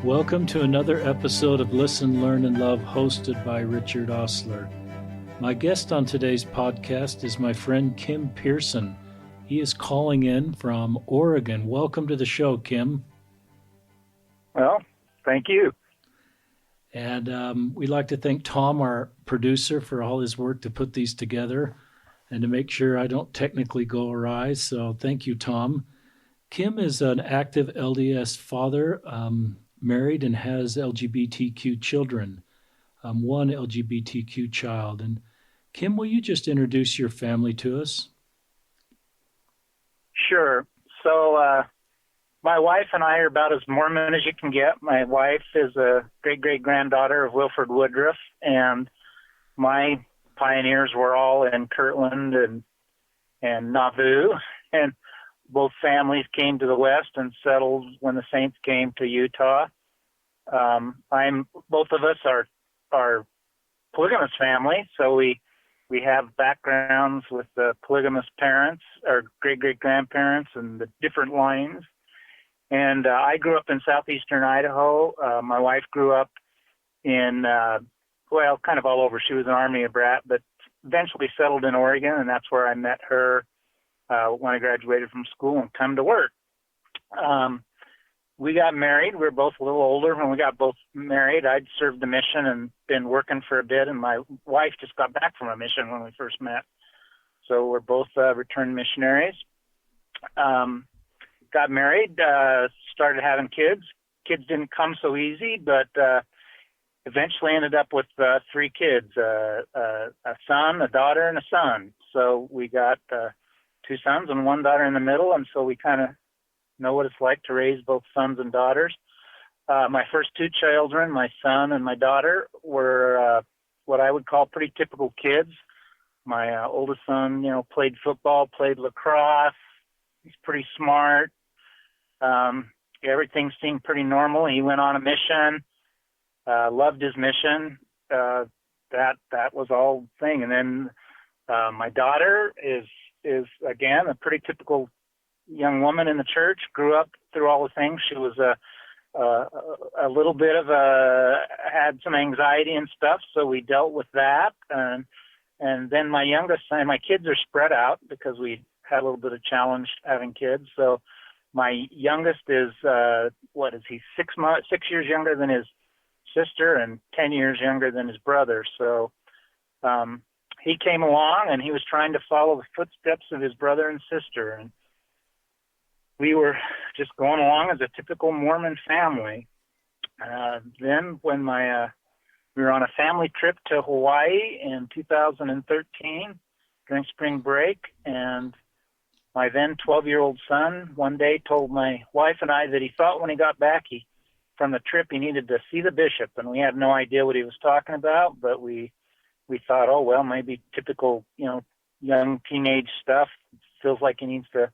Welcome to another episode of Listen, Learn, and Love, hosted by Richard Osler. My guest on today's podcast is my friend Kim Pearson. He is calling in from Oregon. Welcome to the show, Kim. Well, thank you. And we'd like to thank Tom, our producer, for all his work to put these together and to make sure I don't technically go awry. So thank you, Tom. Kim is an active LDS father, married, and has LGBTQ children, one LGBTQ child. And Kim, will you just introduce your family to us? Sure. So my wife and I are about as Mormon as you can get. My wife is a great-great-granddaughter of Wilford Woodruff, and my pioneers were all in Kirtland and Nauvoo, and both families came to the West and settled when the Saints came to Utah. Both of us are polygamous family, so we have backgrounds with the polygamous parents, our great-great-grandparents, and the different lines. And I grew up in southeastern Idaho. My wife grew up in, kind of all over. She was an Army brat, but eventually settled in Oregon, and that's where I met her when I graduated from school and come to work. We got married. We were both a little older when we got both married. I'd served the mission and been working for a bit, and my wife just got back from a mission when we first met. So we're both returned missionaries. Got married, started having kids. Kids didn't come so easy, but eventually ended up with 3 kids, a son, a daughter, and a son. So we got 2 sons and 1 daughter in the middle, and so we kind of know what it's like to raise both sons and daughters. My first 2 children, my son and my daughter, were what I would call pretty typical kids. My oldest son, played football, played lacrosse. He's pretty smart. Everything seemed pretty normal. He went on a mission, loved his mission. That was all thing. And then my daughter is again a pretty typical young woman in the church. Grew up through all the things. She was a little bit of had some anxiety and stuff, so we dealt with that. And then my youngest son, my kids are spread out because we had a little bit of challenge having kids. So my youngest is 6 years younger than his sister and 10 years younger than his brother. So he came along and he was trying to follow the footsteps of his brother and sister, and we were just going along as a typical Mormon family. Then when we were on a family trip to Hawaii in 2013 during spring break, and my then 12-year-old son one day told my wife and I that he thought when he got back from the trip he needed to see the bishop, and we had no idea what he was talking about, but we thought, oh, well, maybe typical, young teenage stuff. Feels like he needs to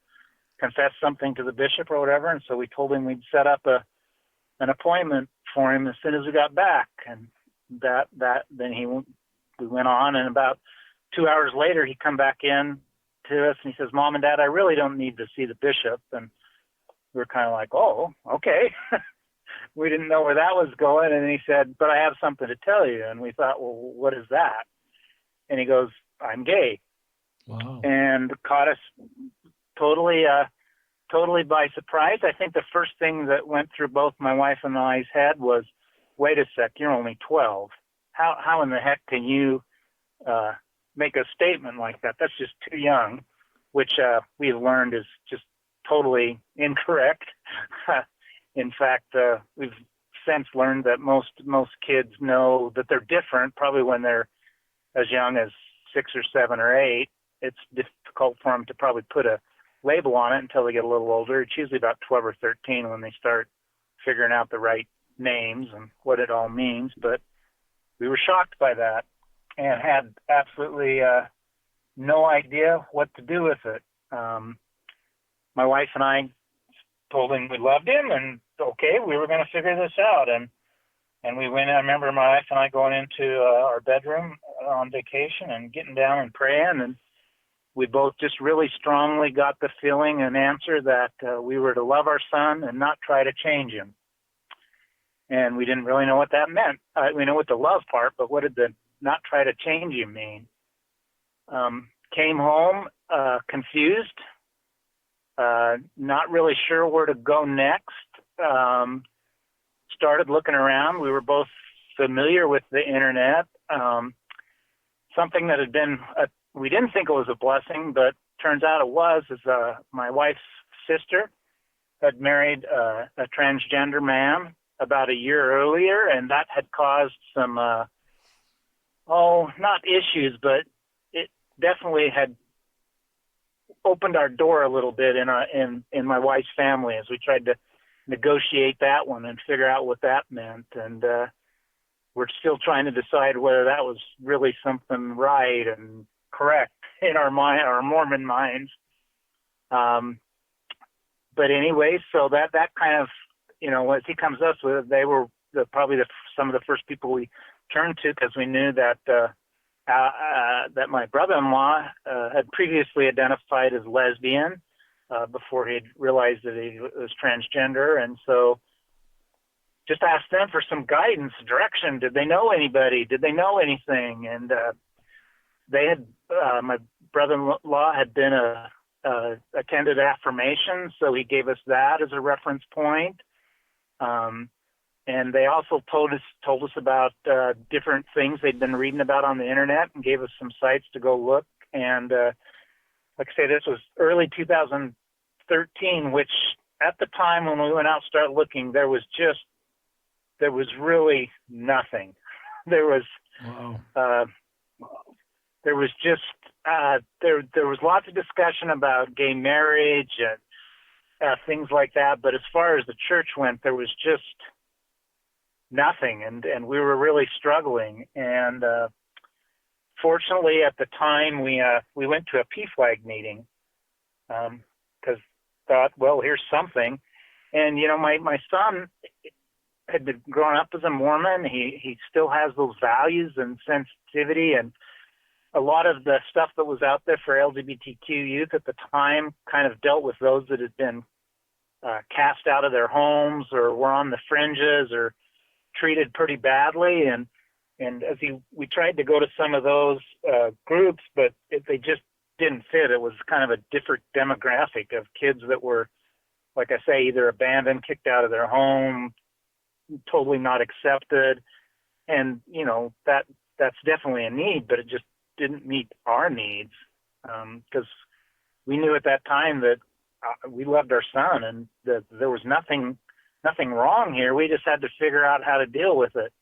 confess something to the bishop or whatever, and so we told him we'd set up an appointment for him as soon as we got back, and then we went on, and about 2 hours later he come back in to us and he says, Mom and Dad, I really don't need to see the bishop. And we were kind of like, oh, okay. We didn't know where that was going. And he said, but I have something to tell you. And we thought, well, what is that? And he goes, I'm gay. Wow. And caught us totally by surprise. I think the first thing that went through both my wife and I's head was, wait a sec, you're only 12. How in the heck can you make a statement like that? That's just too young, which we've learned is just totally incorrect. In fact, we've since learned that most kids know that they're different probably when they're as young as 6 or 7 or 8. It's difficult for them to probably put a label on it until they get a little older. It's usually about 12 or 13 when they start figuring out the right names and what it all means. But we were shocked by that and had absolutely no idea what to do with it. My wife and I told him we loved him, and okay, we were going to figure this out. And we went. I remember my wife and I going into our bedroom on vacation and getting down and praying, and we both just really strongly got the feeling and answer that we were to love our son and not try to change him. And we didn't really know what that meant. We know what the love part, but what did the not try to change you mean? Came home confused, not really sure where to go next. Started looking around. We were both familiar with the internet. Something that had been, we didn't think it was a blessing, but turns out it was, is my wife's sister had married a transgender man about a year earlier, and that had caused some, not issues, but it definitely had opened our door a little bit in my wife's family as we tried to negotiate that one and figure out what that meant. And we're still trying to decide whether that was really something right and correct in our Mormon minds. But anyway, so that kind of, as he comes up with, they were probably some of the first people we turned to, because we knew that that my brother-in-law had previously identified as lesbian before he'd realized that he was transgender. And so just asked them for some guidance, direction. Did they know anybody? Did they know anything? And they had, my brother-in-law had been attended affirmation, so he gave us that as a reference point. And they also told us about different things they'd been reading about on the internet and gave us some sites to go look. And like I say, this was early 2013, which at the time when we went out and started looking, there was really nothing. There was Wow. there was just there was lots of discussion about gay marriage and things like that, but as far as the church went, there was just nothing, and we were really struggling. And fortunately, at the time, we went to a PFLAG meeting because thought, well, here's something. And my son had been growing up as a Mormon. He still has those values and sensitivity, and a lot of the stuff that was out there for LGBTQ youth at the time kind of dealt with those that had been cast out of their homes or were on the fringes or treated pretty badly. And as we tried to go to some of those groups, but they just didn't fit. It was kind of a different demographic of kids that were, like I say, either abandoned, kicked out of their home, totally not accepted. And, that's definitely a need, but it just didn't meet our needs, because we knew at that time that we loved our son and that there was nothing wrong here. We just had to figure out how to deal with it.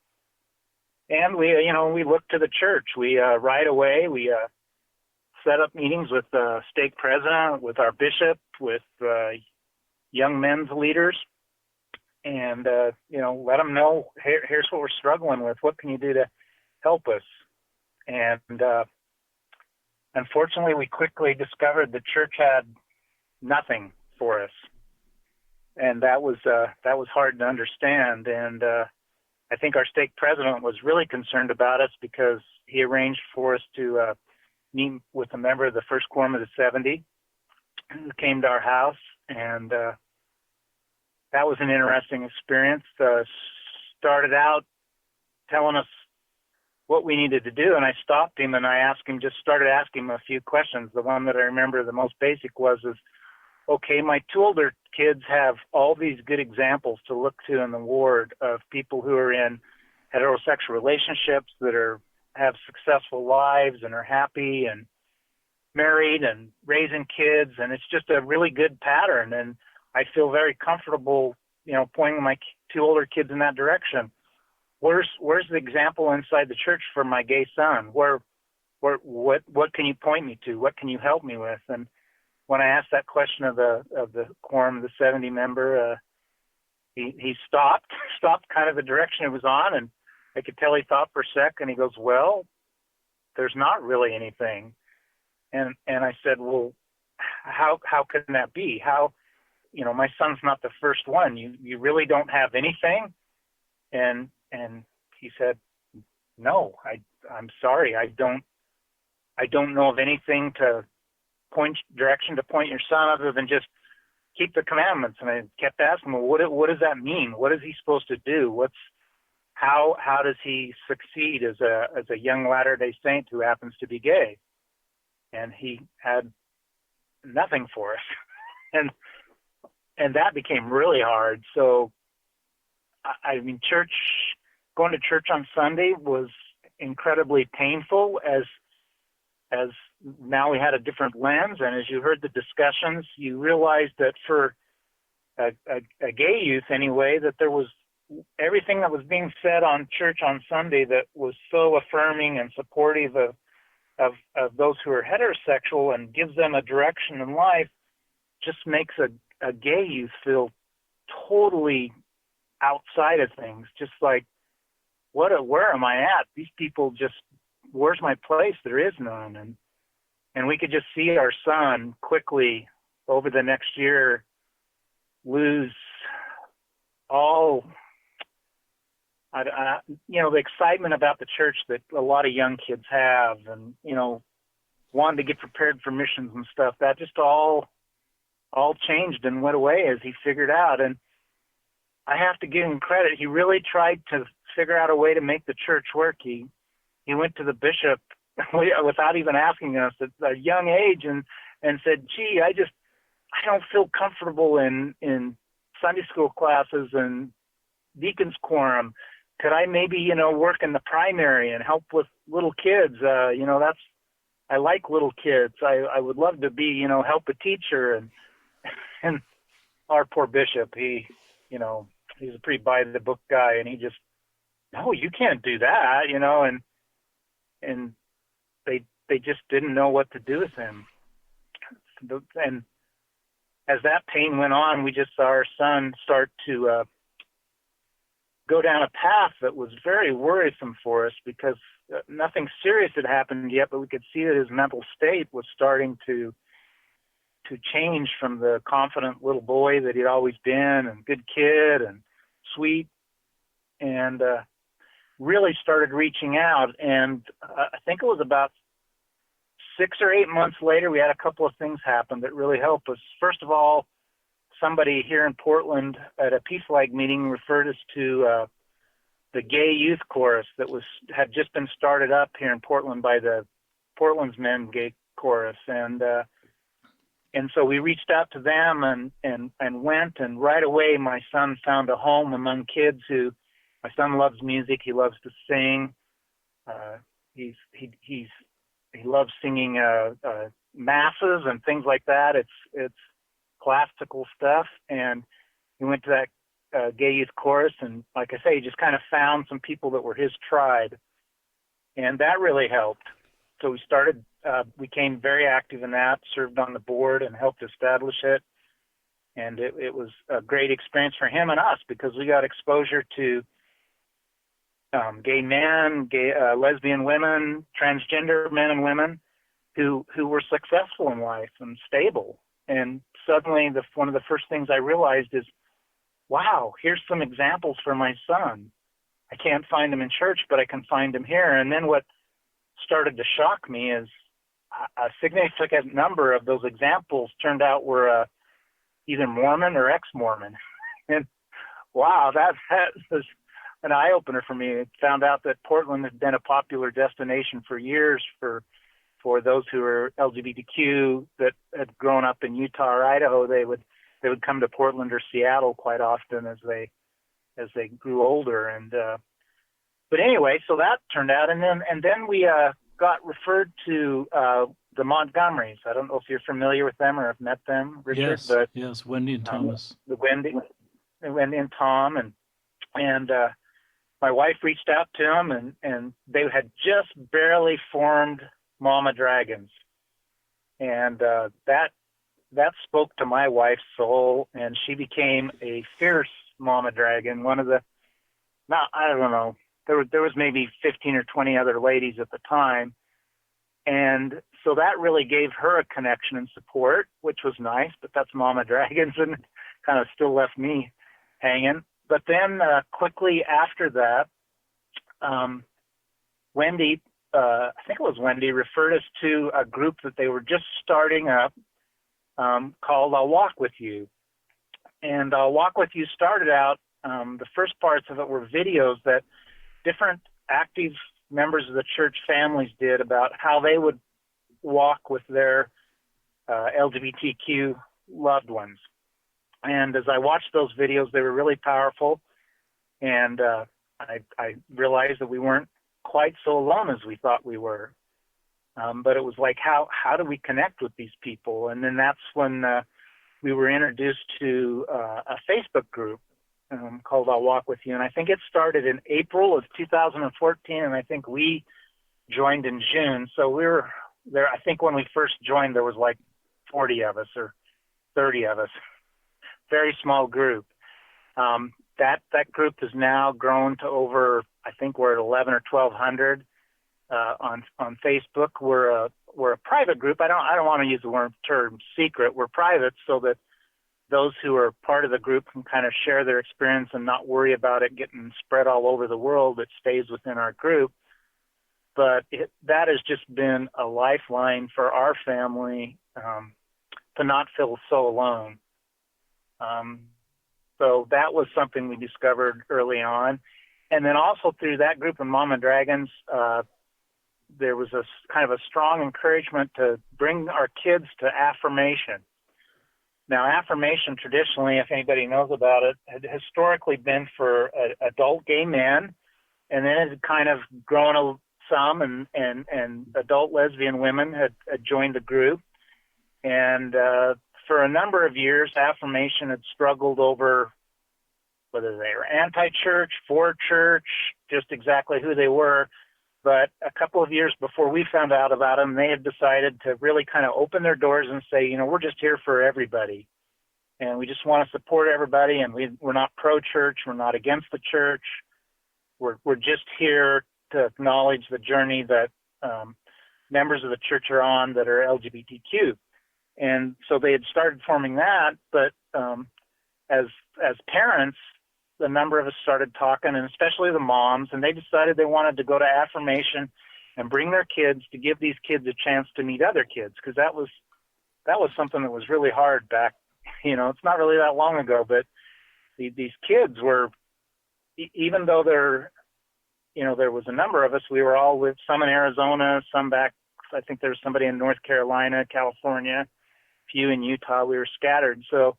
And we looked to the church. We right away we set up meetings with the stake president, with our bishop, with young men's leaders, and let them know, here's what we're struggling with. What can you do to help us? And unfortunately, we quickly discovered the church had nothing for us, and that was hard to understand. And I think our stake president was really concerned about us because he arranged for us to meet with a member of the First Quorum of the 70 who came to our house, and that was an interesting experience. Started out telling us what we needed to do, and I stopped him and started asking him a few questions. The one that I remember the most basic was, okay, my two older kids have all these good examples to look to in the ward of people who are in heterosexual relationships that have successful lives and are happy and married and raising kids, and it's just a really good pattern. And I feel very comfortable, pointing my two older kids in that direction. Where's the example inside the church for my gay son? What can you point me to? What can you help me with? And when I asked that question of the quorum, the 70 member, he stopped kind of the direction it was on, and I could tell he thought for a second. He goes, well, there's not really anything. And I said, well, how can that be? How, my son's not the first one. You really don't have anything? And he said, no, I'm sorry. I don't know of anything to point your son other than just keep the commandments. And I kept asking, well, what does that mean? What is he supposed to do? How does he succeed as a young Latter-day Saint who happens to be gay? And he had nothing for us. and that became really hard. So I mean, going to church on Sunday was incredibly painful as now we had a different lens. And as you heard the discussions, you realized that for a gay youth anyway, that there was everything that was being said on church on Sunday that was so affirming and supportive of those who are heterosexual and gives them a direction in life, just makes a gay youth feel totally outside of things. Just like, where am I at? These people just, where's my place? There is none. And we could just see our son quickly over the next year lose all, the excitement about the church that a lot of young kids have, and, wanting to get prepared for missions and stuff. That just all changed and went away as he figured out. And I have to give him credit. He really tried to figure out a way to make the church work. He went to the bishop without even asking us at a young age and said, gee, I don't feel comfortable in Sunday school classes and deacon's quorum. Could I maybe, work in the primary and help with little kids? I like little kids. I would love to be, help a teacher. And our poor bishop, he's a pretty by the book guy, and he just, no, you can't do that, and they just didn't know what to do with him. And as that pain went on, we just saw our son start to go down a path that was very worrisome for us, because nothing serious had happened yet, but we could see that his mental state was starting to change from the confident little boy that he'd always been, and good kid and sweet, and really started reaching out. And I think it was about 6 or 8 months later, we had a couple of things happen that really helped us. First of all, somebody here in Portland at a Peace Flag meeting referred us to the Gay Youth Chorus that had just been started up here in Portland by the Portland's Men Gay Chorus, and so we reached out to them and went, and right away my son found a home among kids my son loves music. He loves to sing. He loves singing masses and things like that. It's classical stuff. And he went to that Gay Youth Chorus, and like I say, he just kind of found some people that were his tribe, and that really helped. So we became very active in that, served on the board and helped establish it. And it was a great experience for him and us, because we got exposure to gay men, lesbian women, transgender men and women who were successful in life and stable. And suddenly one of the first things I realized is, wow, here's some examples for my son. I can't find them in church, but I can find them here. And then what started to shock me is a significant number of those examples turned out were either Mormon or ex-Mormon. And wow, that was an eye-opener for me. I found out that Portland had been a popular destination for years for those who are LGBTQ that had grown up in Utah or Idaho. They would come to Portland or Seattle quite often as they grew older. And but anyway, so that turned out, and then we got referred to the Montgomerys. I don't know if you're familiar with them or have met them, Richard. Yes, Wendy and Thomas. Wendy and Tom, and my wife reached out to them, and they had just barely formed Mama Dragons, and that spoke to my wife's soul, and she became a fierce Mama Dragon. I don't know, there was maybe 15 or 20 other ladies at the time, and so that really gave her a connection and support, which was nice. But that's Mama Dragons, and kind of still left me hanging. But then quickly after that, Wendy, I think it was Wendy, referred us to a group that they were just starting up called I'll Walk With You. And Walk With You started out, the first parts of it were videos that different active members of the church families did about how they would walk with their LGBTQ loved ones. And as I watched those videos, they were really powerful. And I realized that we weren't quite so alone as we thought we were. But it was like, how do we connect with these people? And then that's when we were introduced to a Facebook group called I'll Walk With You. And I think it started in April of 2014, and I think we joined in June. So we were there. I think when we first joined, there was like 40 of us or 30 of us. Very small group. That group has now grown to over, I think we're at 11 or 1,200 on Facebook. We're a private group. I don't want to use the term secret. We're private so that those who are part of the group can kind of share their experience and not worry about it getting spread all over the world. It stays within our group. But that has just been a lifeline for our family to not feel so alone. So that was something we discovered early on. And then also through that group of Mama Dragons, there was a kind of a strong encouragement to bring our kids to affirmation. Now, affirmation traditionally, if anybody knows about it, had historically been for adult gay men, and then it had kind of grown some, and adult lesbian women had joined the group. And for a number of years, affirmation had struggled over whether they were anti-church, for church, just exactly who they were. But a couple of years before we found out about them, they had decided to really kind of open their doors and say, we're just here for everybody. And we just want to support everybody. And we're not pro-church. We're not against the church. We're just here to acknowledge the journey that members of the church are on that are LGBTQ. And so they had started forming that. But as parents, the number of us started talking, and especially the moms, and they decided they wanted to go to affirmation and bring their kids to give these kids a chance to meet other kids, because that was something that was really hard back. It's not really that long ago, but these kids were, even though there was a number of us, we were all with some in Arizona, some back. I think there was somebody in North Carolina, California, a few in Utah. We were scattered, so.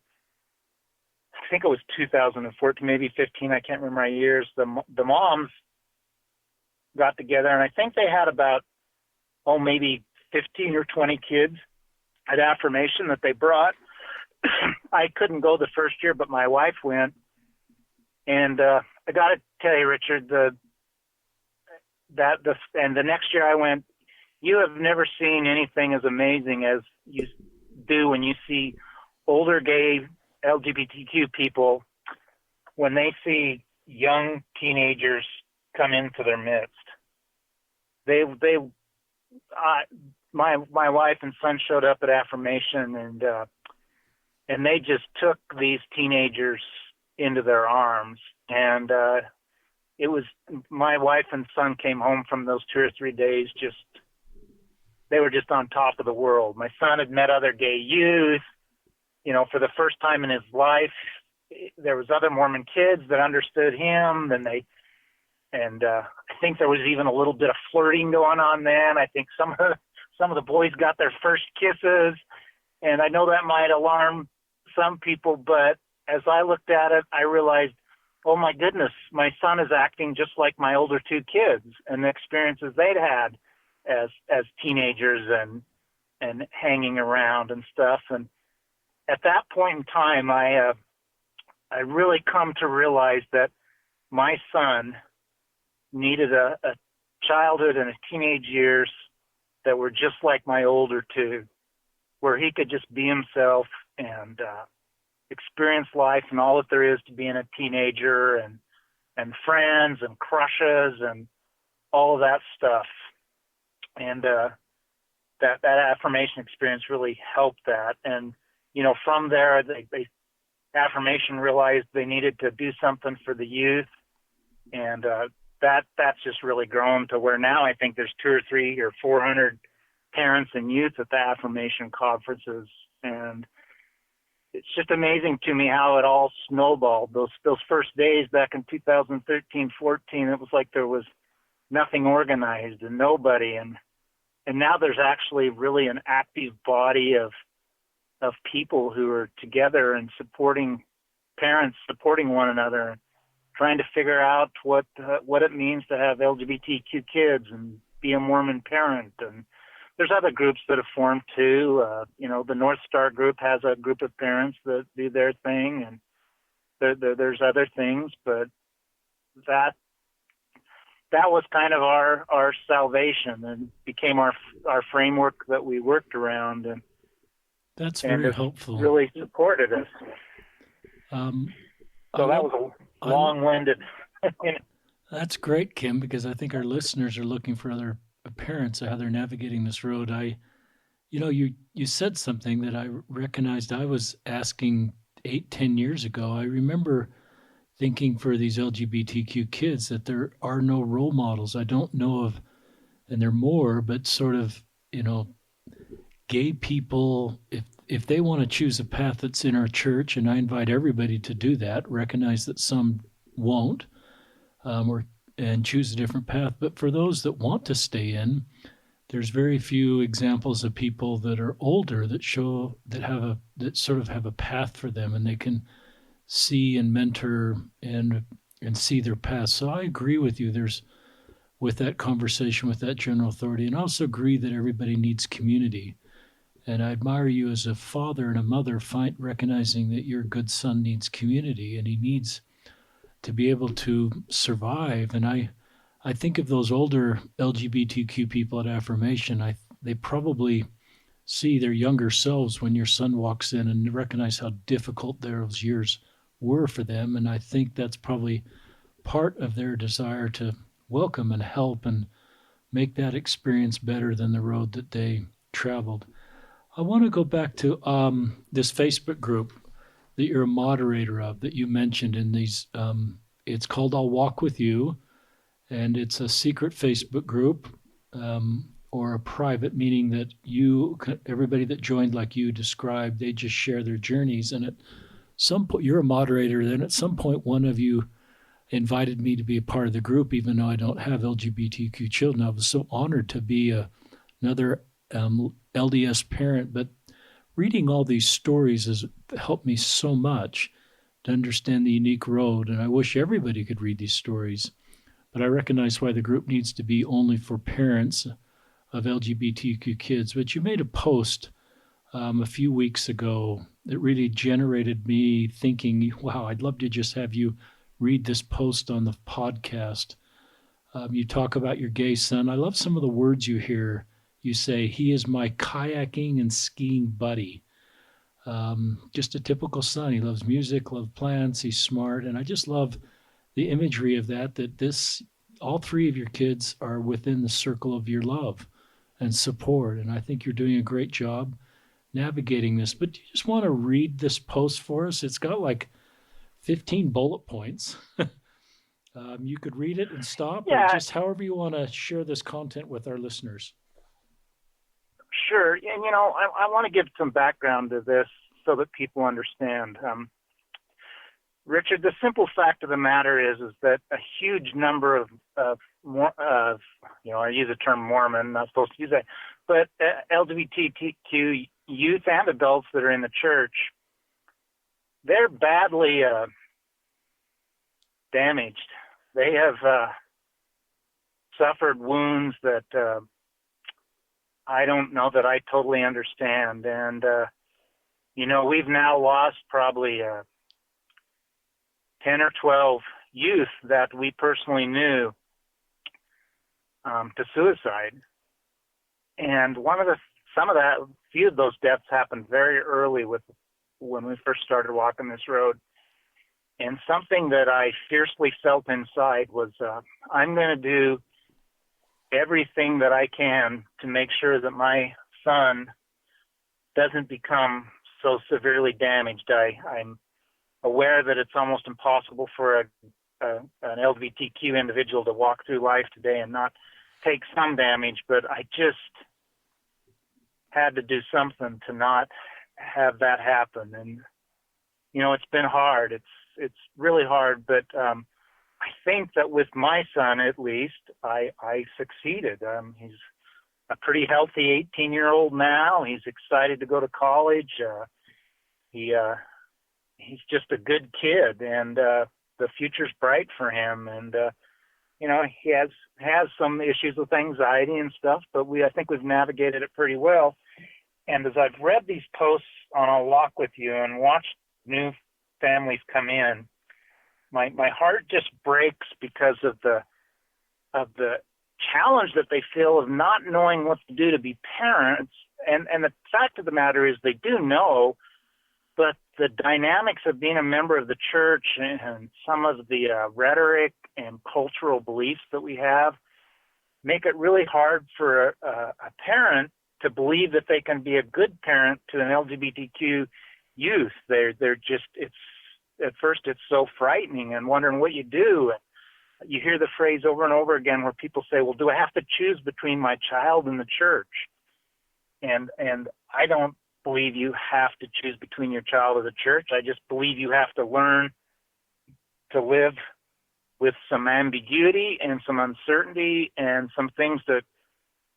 I think it was 2014, maybe 15. I can't remember my years. The moms got together, and I think they had about, maybe 15 or 20 kids at affirmation that they brought. I couldn't go the first year, but my wife went. And I got to tell you, Richard, and the next year I went, you have never seen anything as amazing as you do when you see older gay LGBTQ people, when they see young teenagers come into their midst. My wife and son showed up at affirmation, and they just took these teenagers into their arms. And it was, my wife and son came home from those 2 or 3 days, they were just on top of the world. My son had met other gay youth. For the first time in his life, there was other Mormon kids that understood him, and I think there was even a little bit of flirting going on then. I think some of the boys got their first kisses, and I know that might alarm some people, but as I looked at it, I realized, oh my goodness, my son is acting just like my older 2 kids and the experiences they'd had as teenagers and hanging around and stuff. And at that point in time, I really come to realize that my son needed a childhood and a teenage years that were just like my older 2, where he could just be himself and experience life and all that there is to being a teenager and friends and crushes and all of that stuff. And that affirmation experience really helped that. And from there, they affirmation realized they needed to do something for the youth, and that's just really grown to where now I think there's 2 or 3 or 400 parents and youth at the affirmation conferences, and it's just amazing to me how it all snowballed. Those first days back in 2013, 14, it was like there was nothing organized and nobody, and now there's actually really an active body of people who are together and supporting parents, supporting one another, trying to figure out what it means to have LGBTQ kids and be a Mormon parent. And there's other groups that have formed too. The North Star group has a group of parents that do their thing, and there's other things, but that was kind of our salvation and became our framework that we worked around, and that's very helpful. Really supported us. So that was a long-winded. That's great, Kim, because I think our listeners are looking for other parents of how they're navigating this road. You said something that I recognized I was asking 8-10 years ago. I remember thinking for these LGBTQ kids that there are no role models. I don't know of, and there are more, but sort of, gay people, if they want to choose a path that's in our church, and I invite everybody to do that, recognize that some won't, and choose a different path. But for those that want to stay in, there's very few examples of people that are older that sort of have a path for them, and they can see and mentor and see their path. So I agree with you. With that conversation with that general authority, and I also agree that everybody needs community. And I admire you as a father and a mother, recognizing that your good son needs community and he needs to be able to survive. And I think of those older LGBTQ people at Affirmation. They probably see their younger selves when your son walks in and recognize how difficult those years were for them. And I think that's probably part of their desire to welcome and help and make that experience better than the road that they traveled. I want to go back to this Facebook group that you're a moderator of, that you mentioned in these. It's called I'll Walk With You, and it's a secret Facebook group, or a private, meaning that everybody that joined, like you described, they just share their journeys. And at some point, you're a moderator, then at some point, one of you invited me to be a part of the group, even though I don't have LGBTQ children. I was so honored to be another LDS parent, but reading all these stories has helped me so much to understand the unique road, and I wish everybody could read these stories. But I recognize why the group needs to be only for parents of LGBTQ kids. But you made a post a few weeks ago that really generated me thinking, wow, I'd love to just have you read this post on the podcast. You talk about your gay son. I love some of the words you hear. You say, he is my kayaking and skiing buddy. Just a typical son. He loves music, loves plants, he's smart. And I just love the imagery of that all three of your kids are within the circle of your love and support. And I think you're doing a great job navigating this. But do you just want to read this post for us? It's got like 15 bullet points. You could read it and stop, or just however you want to share this content with our listeners. Sure. And, I want to give some background to this so that people understand. Richard, the simple fact of the matter is that a huge number of I use the term Mormon, not supposed to use that, but LGBTQ youth and adults that are in the church, they're badly damaged. They have suffered wounds that I don't know that I totally understand. And, we've now lost probably 10 or 12 youth that we personally knew to suicide. And few of those deaths happened very early when we first started walking this road. And something that I fiercely felt inside was, I'm going to do everything that I can to make sure that my son doesn't become so severely damaged. I'm aware that it's almost impossible for an LGBTQ individual to walk through life today and not take some damage, but I just had to do something to not have that happen. And it's been hard. It's really hard, but I think that with my son, at least, I succeeded. He's a pretty healthy 18-year-old now. He's excited to go to college. He he's just a good kid, and the future's bright for him. And he has some issues with anxiety and stuff, but I think we've navigated it pretty well. And as I've read these posts on I'll Walk With You and watched new families come in, my heart just breaks because of the challenge that they feel of not knowing what to do to be parents. And the fact of the matter is they do know, but the dynamics of being a member of the church and some of the rhetoric and cultural beliefs that we have make it really hard for a parent to believe that they can be a good parent to an LGBTQ youth. They're just, at first it's so frightening and wondering what you do. You hear the phrase over and over again where people say, well, do I have to choose between my child and the church? And I don't believe you have to choose between your child or the church. I just believe you have to learn to live with some ambiguity and some uncertainty and some things that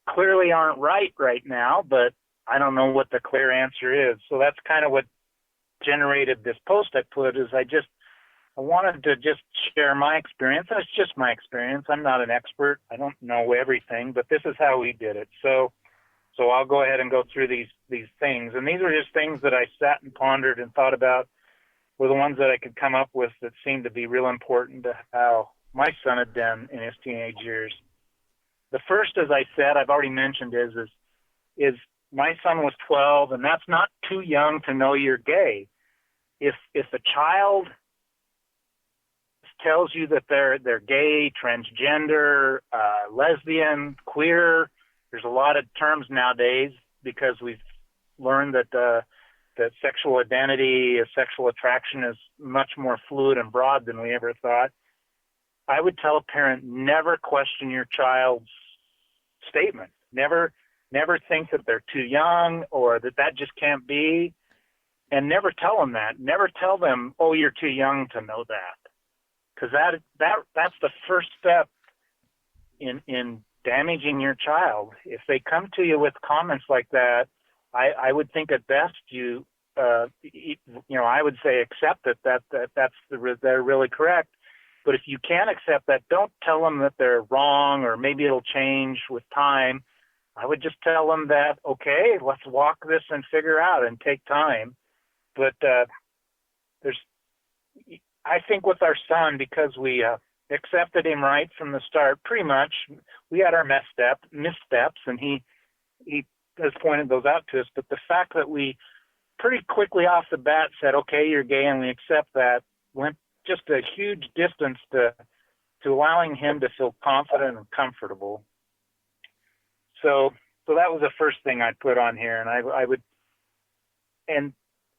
clearly aren't right now, but I don't know what the clear answer is. So that's kind of what generated this post I put, is I wanted to just share my experience, and it's just my experience. I'm not an expert. I don't know everything, but this is how we did it. So I'll go ahead and go through these things. And these are just things that I sat and pondered and thought about, were the ones that I could come up with that seemed to be real important to how my son had done in his teenage years. The first, as I said, I've already mentioned, is my son was 12, and that's not too young to know you're gay. If a child tells you that they're gay, transgender, lesbian, queer, there's a lot of terms nowadays because we've learned that sexual identity, sexual attraction is much more fluid and broad than we ever thought. I would tell a parent, never question your child's statement. Never think that they're too young or that just can't be, and never tell them that. Never tell them, oh, you're too young to know that, because that's the first step in damaging your child. If they come to you with comments like that, I would think at best I would say accept it, they're really correct. But if you can't accept that, don't tell them that they're wrong or maybe it'll change with time. I would just tell them that, okay, let's walk this and figure out and take time. But I think with our son, because we accepted him right from the start, pretty much, we had our missteps, and he has pointed those out to us. But the fact that we pretty quickly off the bat said, okay, you're gay, and we accept that, went just a huge distance to allowing him to feel confident and comfortable. So that was the first thing I put on here, and I would, and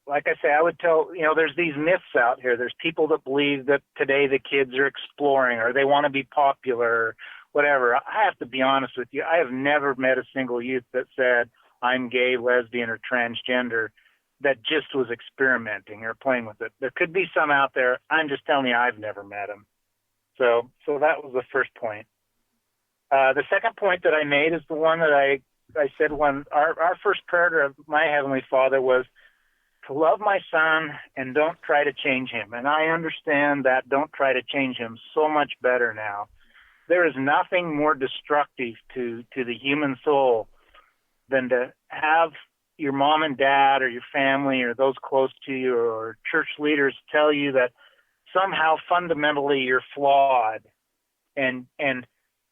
like I say, I would tell, there's these myths out here. There's people that believe that today the kids are exploring or they want to be popular or whatever. I have to be honest with you. I have never met a single youth that said, I'm gay, lesbian, or transgender, that just was experimenting or playing with it. There could be some out there. I'm just telling you, I've never met them. So that was the first point. The second point that I made is the one that I said when our first prayer to my Heavenly Father was to love my son and don't try to change him. And I understand that don't try to change him so much better now. There is nothing more destructive to the human soul than to have your mom and dad or your family or those close to you or church leaders tell you that somehow fundamentally you're flawed, and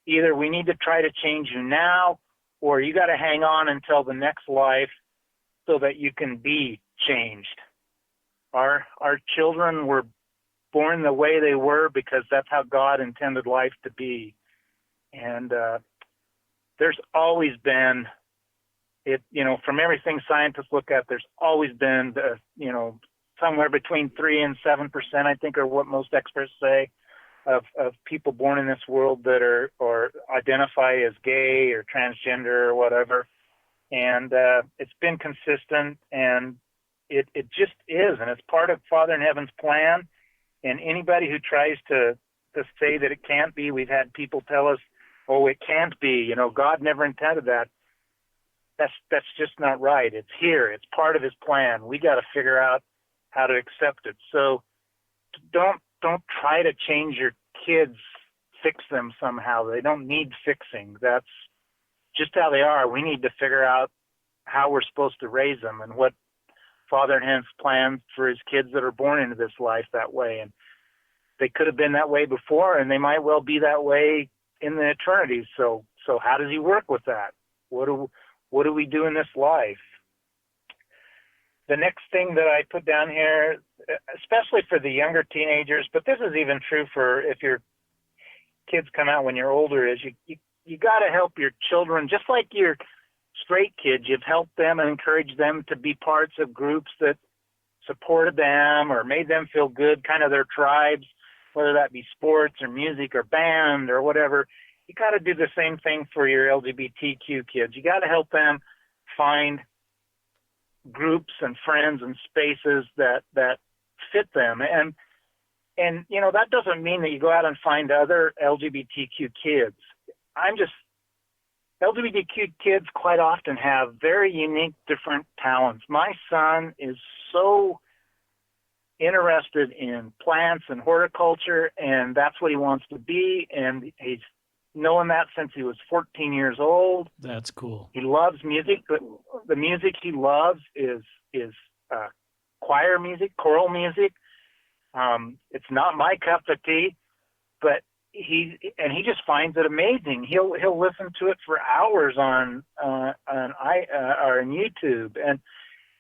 either we need to try to change you now or you got to hang on until the next life so that you can be changed. Our children were born the way they were because that's how God intended life to be. And there's always been, from everything scientists look at, there's always been, somewhere between 3 and 7%, I think, are what most experts say, of people born in this world that are or identify as gay or transgender or whatever. And it's been consistent, and It just is, and it's part of Father in Heaven's plan. And anybody who tries to say that it can't be, we've had people tell us, oh, it can't be. You know, God never intended that. That's just not right. It's here. It's part of His plan. We got to figure out how to accept it. So don't try to change your kids, fix them somehow. They don't need fixing. That's just how they are. We need to figure out how we're supposed to raise them and what Father in Heaven's plans for His kids that are born into this life that way. And they could have been that way before, and they might well be that way in the eternity. So how does He work with that? What do we do in this life? The next thing that I put down here, especially for the younger teenagers, but this is even true for if your kids come out when you're older, is you got to help your children, just like your straight kids. You've helped them and encouraged them to be parts of groups that supported them or made them feel good, kind of their tribes, whether that be sports or music or band or whatever. You got to do the same thing for your LGBTQ kids. You got to help them find groups and friends and spaces that fit them. And you know, that doesn't mean that you go out and find other LGBTQ kids. LGBTQ kids quite often have very unique, different talents. My son is so interested in plants and horticulture, and that's what he wants to be, and he's known that since he was 14 years old. That's cool. He loves music, but the music he loves is choir music, choral music. It's not my cup of tea, but he just finds it amazing. He'll listen to it for hours on YouTube,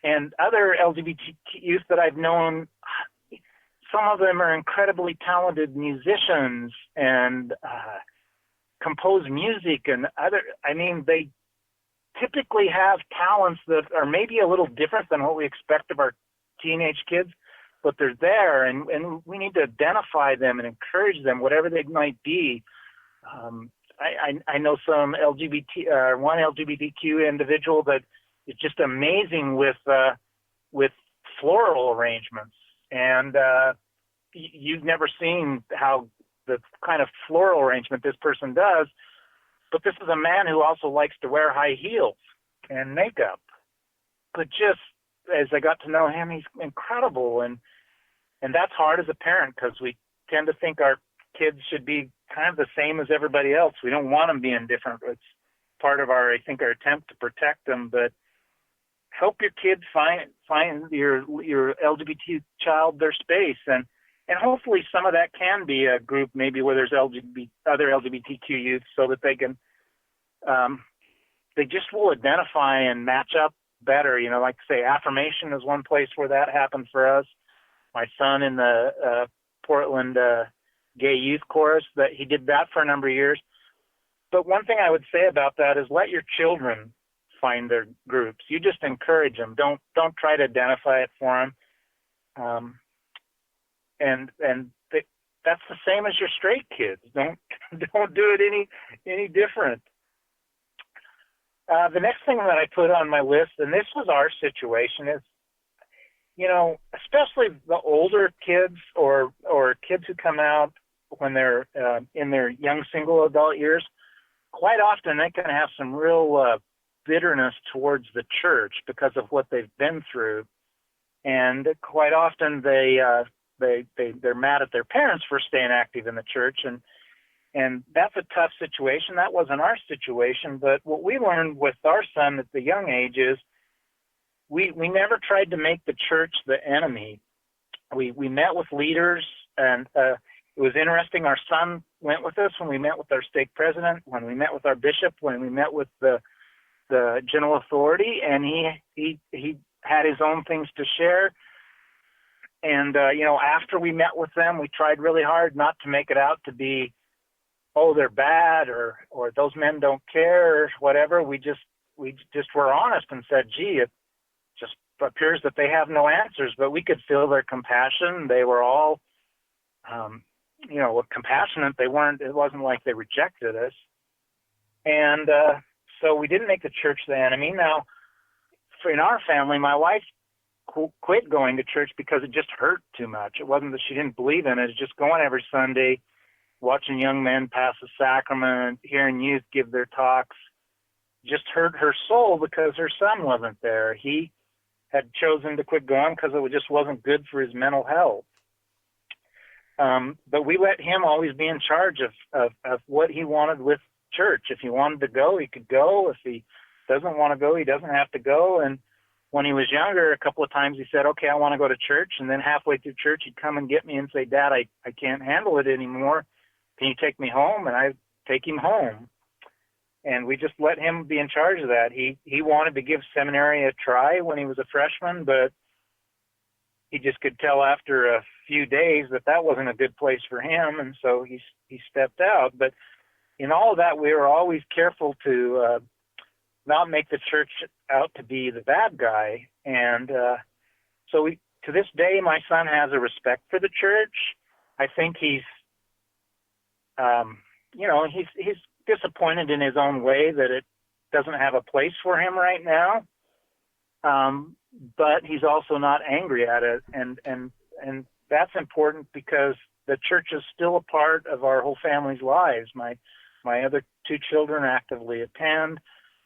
and other LGBT youth that I've known. Some of them are incredibly talented musicians and compose music, and they typically have talents that are maybe a little different than what we expect of our teenage kids, but they're there, and we need to identify them and encourage them, whatever they might be. I know some one LGBTQ individual that is just amazing with floral arrangements, and you've never seen how the kind of floral arrangement this person does, but this is a man who also likes to wear high heels and makeup. But just as I got to know him, he's incredible, and that's hard as a parent because we tend to think our kids should be kind of the same as everybody else. We don't want them being different. It's part of our attempt to protect them, but help your kids find your LGBT child their space, and hopefully some of that can be a group maybe where there's other LGBTQ youth, so that they can they just will identify and match up better. You know, like say affirmation is one place where that happened for us. My son in the Portland Gay Youth Chorus, that he did that for a number of years. But one thing I would say about that is let your children find their groups. You just encourage them. Don't try to identify it for them. That's the same as your straight kids. Don't do it any different. The next thing that I put on my list, and this was our situation, is, you know, especially the older kids or kids who come out when they're in their young single adult years, quite often they can have some real bitterness towards the church because of what they've been through, and quite often they're mad at their parents for staying active in the church, and that's a tough situation. That wasn't our situation, but what we learned with our son at the young age is we never tried to make the church the enemy. We met with leaders, and it was interesting. Our son went with us when we met with our stake president, when we met with our bishop, when we met with the general authority, and he had his own things to share. And after we met with them, we tried really hard not to make it out to be, oh, they're bad, or those men don't care, or whatever. We just were honest and said, gee, it just appears that they have no answers, but we could feel their compassion. They were all, compassionate. It wasn't like they rejected us. And so we didn't make the church the enemy. Now, in our family, my wife quit going to church because it just hurt too much. It wasn't that she didn't believe in it. It's just going every Sunday, watching young men pass the sacrament, hearing youth give their talks, just hurt her soul because her son wasn't there. He had chosen to quit going because it just wasn't good for his mental health. But we let him always be in charge of what he wanted with church. If he wanted to go, he could go. If he doesn't want to go, he doesn't have to go. And when he was younger, a couple of times he said, okay, I want to go to church. And then halfway through church, he'd come and get me and say, Dad, I can't handle it anymore. Can you take me home? And I'd take him home. And we just let him be in charge of that. He wanted to give seminary a try when he was a freshman, but he just could tell after a few days that wasn't a good place for him, and so he stepped out. But in all of that, we were always careful to not make the church out to be the bad guy. And so to this day, my son has a respect for the church. I think he's disappointed in his own way that it doesn't have a place for him right now. But he's also not angry at it. And that's important because the church is still a part of our whole family's lives. My other two children actively attend,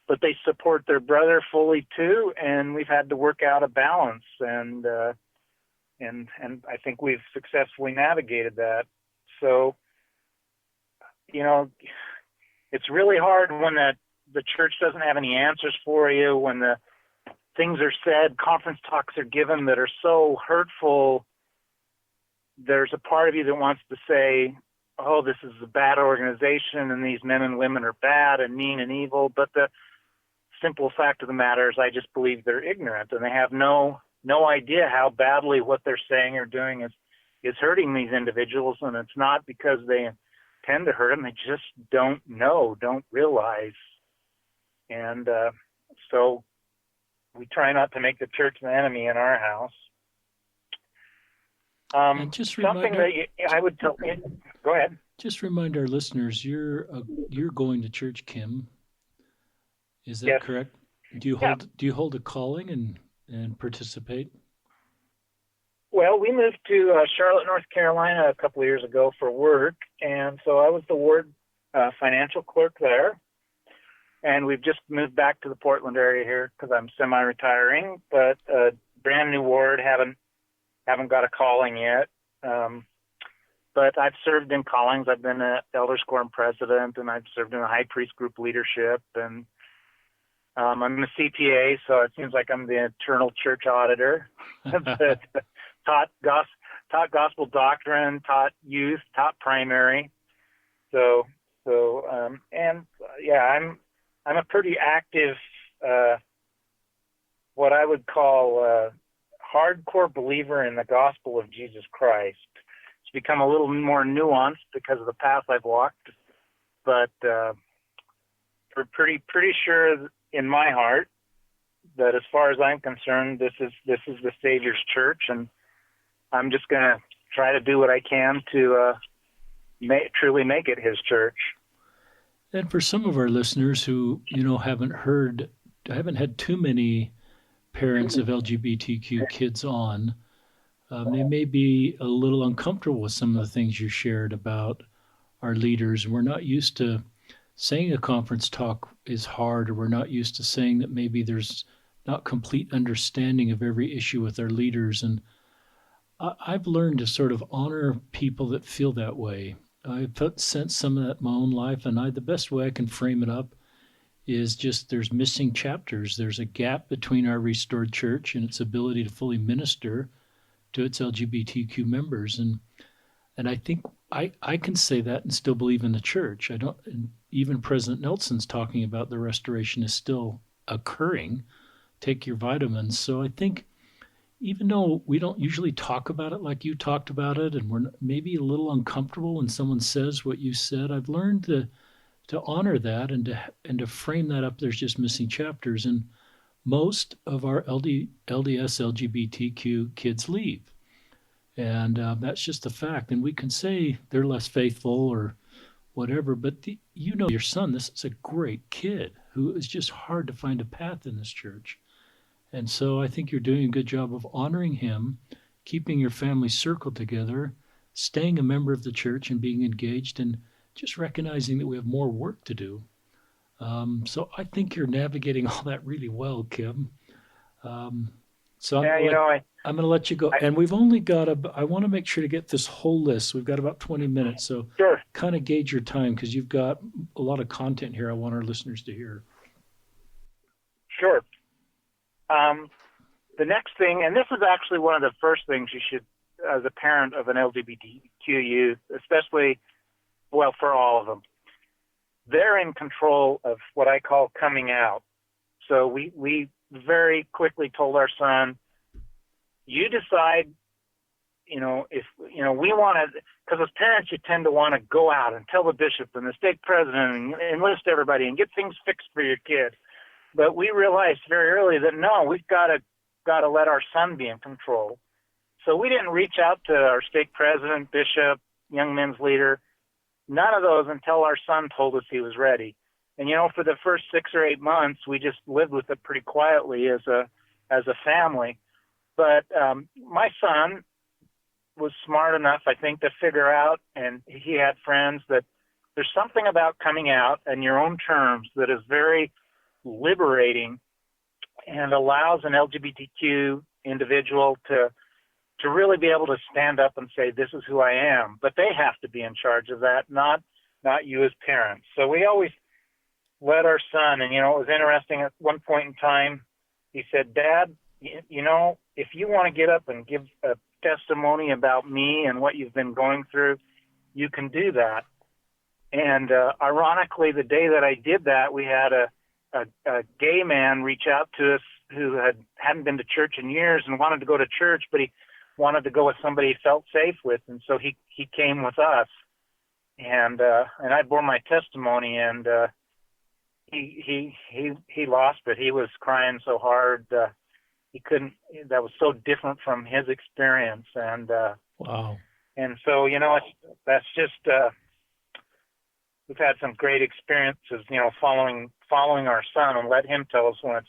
but they support their brother fully too. And we've had to work out a balance. And I think we've successfully navigated that. So, it's really hard when the church doesn't have any answers for you, when the things are said, conference talks are given that are so hurtful. There's a part of you that wants to say, oh, this is a bad organization and these men and women are bad and mean and evil. But the simple fact of the matter is I just believe they're ignorant and they have no idea how badly what they're saying or doing is hurting these individuals. And it's not because they tend to hurt them. They just don't know, don't realize. And so we try not to make the church an enemy in our house. And just something that I would tell you, go ahead. Just remind our listeners, you're going to church, Kim. Is that Yes. correct? Do you hold a calling and participate? Well, we moved to Charlotte, North Carolina a couple of years ago for work, and so I was the ward financial clerk there. And we've just moved back to the Portland area here because I'm semi-retiring, but brand new ward, haven't got a calling yet. But I've served in callings. I've been an Elders Quorum president, and I've served in the high priest group leadership, and I'm a CPA, so it seems like I'm the eternal church auditor. But taught gospel doctrine, taught youth, taught primary. So I'm a pretty active, what I would call hardcore believer in the gospel of Jesus Christ. It's become a little more nuanced because of the path I've walked, but we're pretty sure in my heart that as far as I'm concerned, this is the Savior's church, and I'm just going to try to do what I can to truly make it His church. And for some of our listeners who haven't had too many parents of LGBTQ kids on, they may be a little uncomfortable with some of the things you shared about our leaders. We're not used to saying a conference talk is hard, or we're not used to saying that maybe there's not complete understanding of every issue with our leaders. And I've learned to sort of honor people that feel that way. I've sensed some of that in my own life, and the best way I can frame it up is just there's missing chapters. There's a gap between our restored church and its ability to fully minister to its LGBTQ members. And I think I can say that and still believe in the church. Even President Nelson's talking about the restoration is still occurring. Take your vitamins. So I think even though we don't usually talk about it like you talked about it, and we're maybe a little uncomfortable when someone says what you said, I've learned to honor that and to frame that up. There's just missing chapters, and most of our LDS LGBTQ kids leave, and that's just a fact. And we can say they're less faithful or whatever, but your son, this is a great kid who is just hard to find a path in this church. And so I think you're doing a good job of honoring him, keeping your family circle together, staying a member of the church and being engaged, and just recognizing that we have more work to do. So I think you're navigating all that really well, Kim. Um, so Yeah, I'm going to let you go. I And we've only got I want to make sure to get this whole list. We've got about 20 minutes. So sure, kind of gauge your time because you've got a lot of content here I want our listeners to hear. sure. Um, the next thing, and this is actually one of the first things you should, as a parent of an LGBTQ youth, especially, well, for all of them, they're in control of what I call coming out. So we very quickly told our son, you decide, if, we want to, because as parents, you tend to want to go out and tell the bishop and the stake president and enlist everybody and get things fixed for your kid. But we realized very early that no, we've got to let our son be in control. So we didn't reach out to our stake president, bishop, young men's leader, none of those until our son told us he was ready. And for the first 6 or 8 months, we just lived with it pretty quietly as a family. But my son was smart enough, I think, to figure out, and he had friends, that there's something about coming out on your own terms that is very liberating and allows an LGBTQ individual to really be able to stand up and say, this is who I am. But they have to be in charge of that, not you as parents. So we always let our son, and it was interesting at one point in time, he said, Dad, if you want to get up and give a testimony about me and what you've been going through, you can do that. And ironically, the day that I did that, we had a gay man reach out to us who hadn't been to church in years and wanted to go to church, but he wanted to go with somebody he felt safe with, and so he came with us, and I bore my testimony, and he lost it. He was crying so hard he couldn't. That was so different from his experience, and Wow. and so that's just. We've had some great experiences, following our son and let him tell us when it's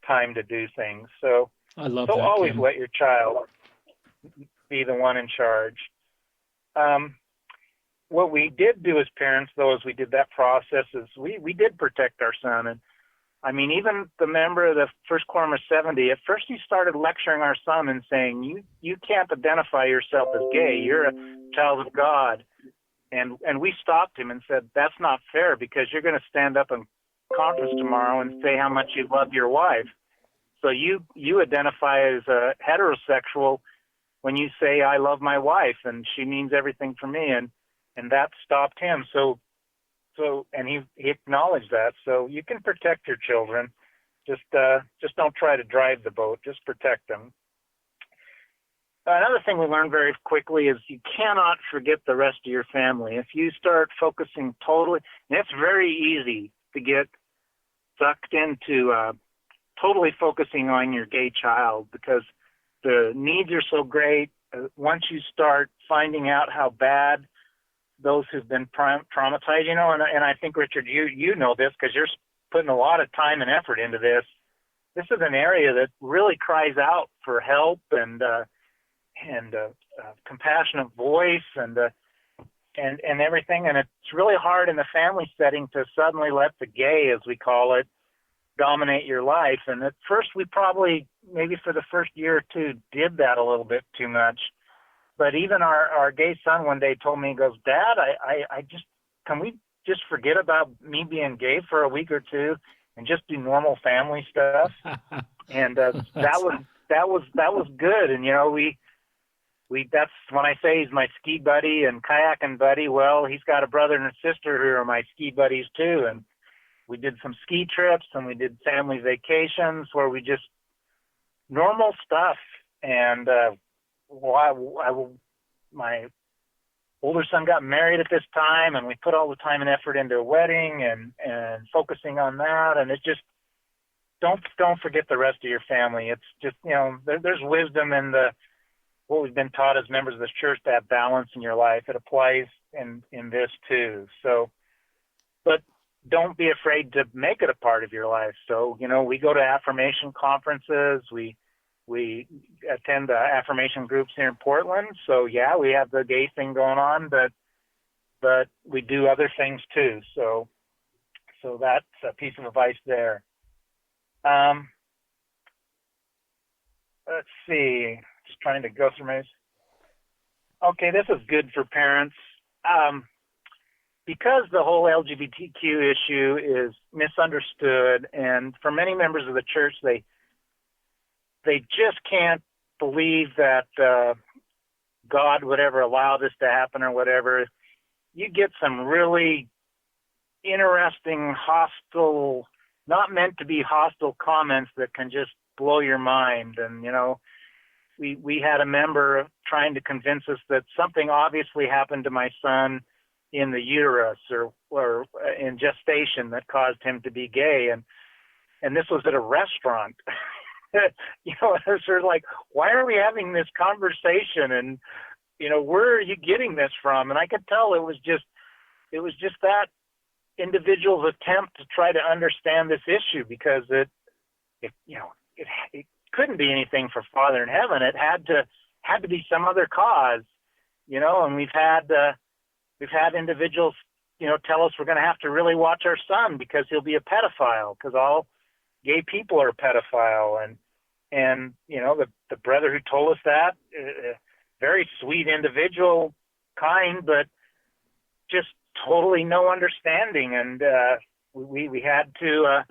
time to do things. So I love that, always Kim. let your child be the one in charge. What we did do as parents, though, as we did that process, is we did protect our son. And I mean, even the member of the First Quorum of 70, at first he started lecturing our son and saying, you can't identify yourself as gay. You're a child of God. And we stopped him and said, that's not fair, because you're going to stand up in conference tomorrow and say how much you love your wife. So you identify as a heterosexual when you say, I love my wife and she means everything for me. And that stopped him. So and he acknowledged that. So you can protect your children. Just don't try to drive the boat. Just protect them. Another thing we learned very quickly is you cannot forget the rest of your family. If you start focusing totally, and it's very easy to get sucked into totally focusing on your gay child, because the needs are so great. Once you start finding out how bad those who've been traumatized, and I think, Richard, you know this because you're putting a lot of time and effort into this. This is an area that really cries out for help and compassionate voice and everything. And it's really hard in the family setting to suddenly let the gay, as we call it, dominate your life. And at first, we probably, maybe for the first year or two, did that a little bit too much. But even our gay son one day told me, he goes, Dad, can we just forget about me being gay for a week or two and just do normal family stuff? And that was good. And that's when I say he's my ski buddy and kayaking buddy. Well, he's got a brother and a sister who are my ski buddies too. And we did some ski trips and we did family vacations where we just normal stuff. And my older son got married at this time, and we put all the time and effort into a wedding and focusing on that. And it just don't forget the rest of your family. It's just there's wisdom in what we've been taught as members of this church, to have balance in your life. It applies in this too. So, but don't be afraid to make it a part of your life. So, we go to affirmation conferences. We attend affirmation groups here in Portland. So yeah, we have the gay thing going on, but we do other things too. So that's a piece of advice there. Let's see. Just trying to go through my. Okay, this is good for parents. Because the whole LGBTQ issue is misunderstood, and for many members of the church, they just can't believe that God would ever allow this to happen or whatever. You get some really interesting, hostile, not meant to be hostile comments that can just blow your mind. And, we had a member trying to convince us that something obviously happened to my son in the uterus or in gestation that caused him to be gay. And this was at a restaurant. It's sort of like, why are we having this conversation? And, where are you getting this from? And I could tell it was just that individual's attempt to try to understand this issue, because it couldn't be anything for Father in heaven. It had to be some other cause, and we've had individuals, tell us we're going to have to really watch our son because he'll be a pedophile, because all gay people are pedophile. And the brother who told us that, very sweet individual, kind, but just totally no understanding. And we had to,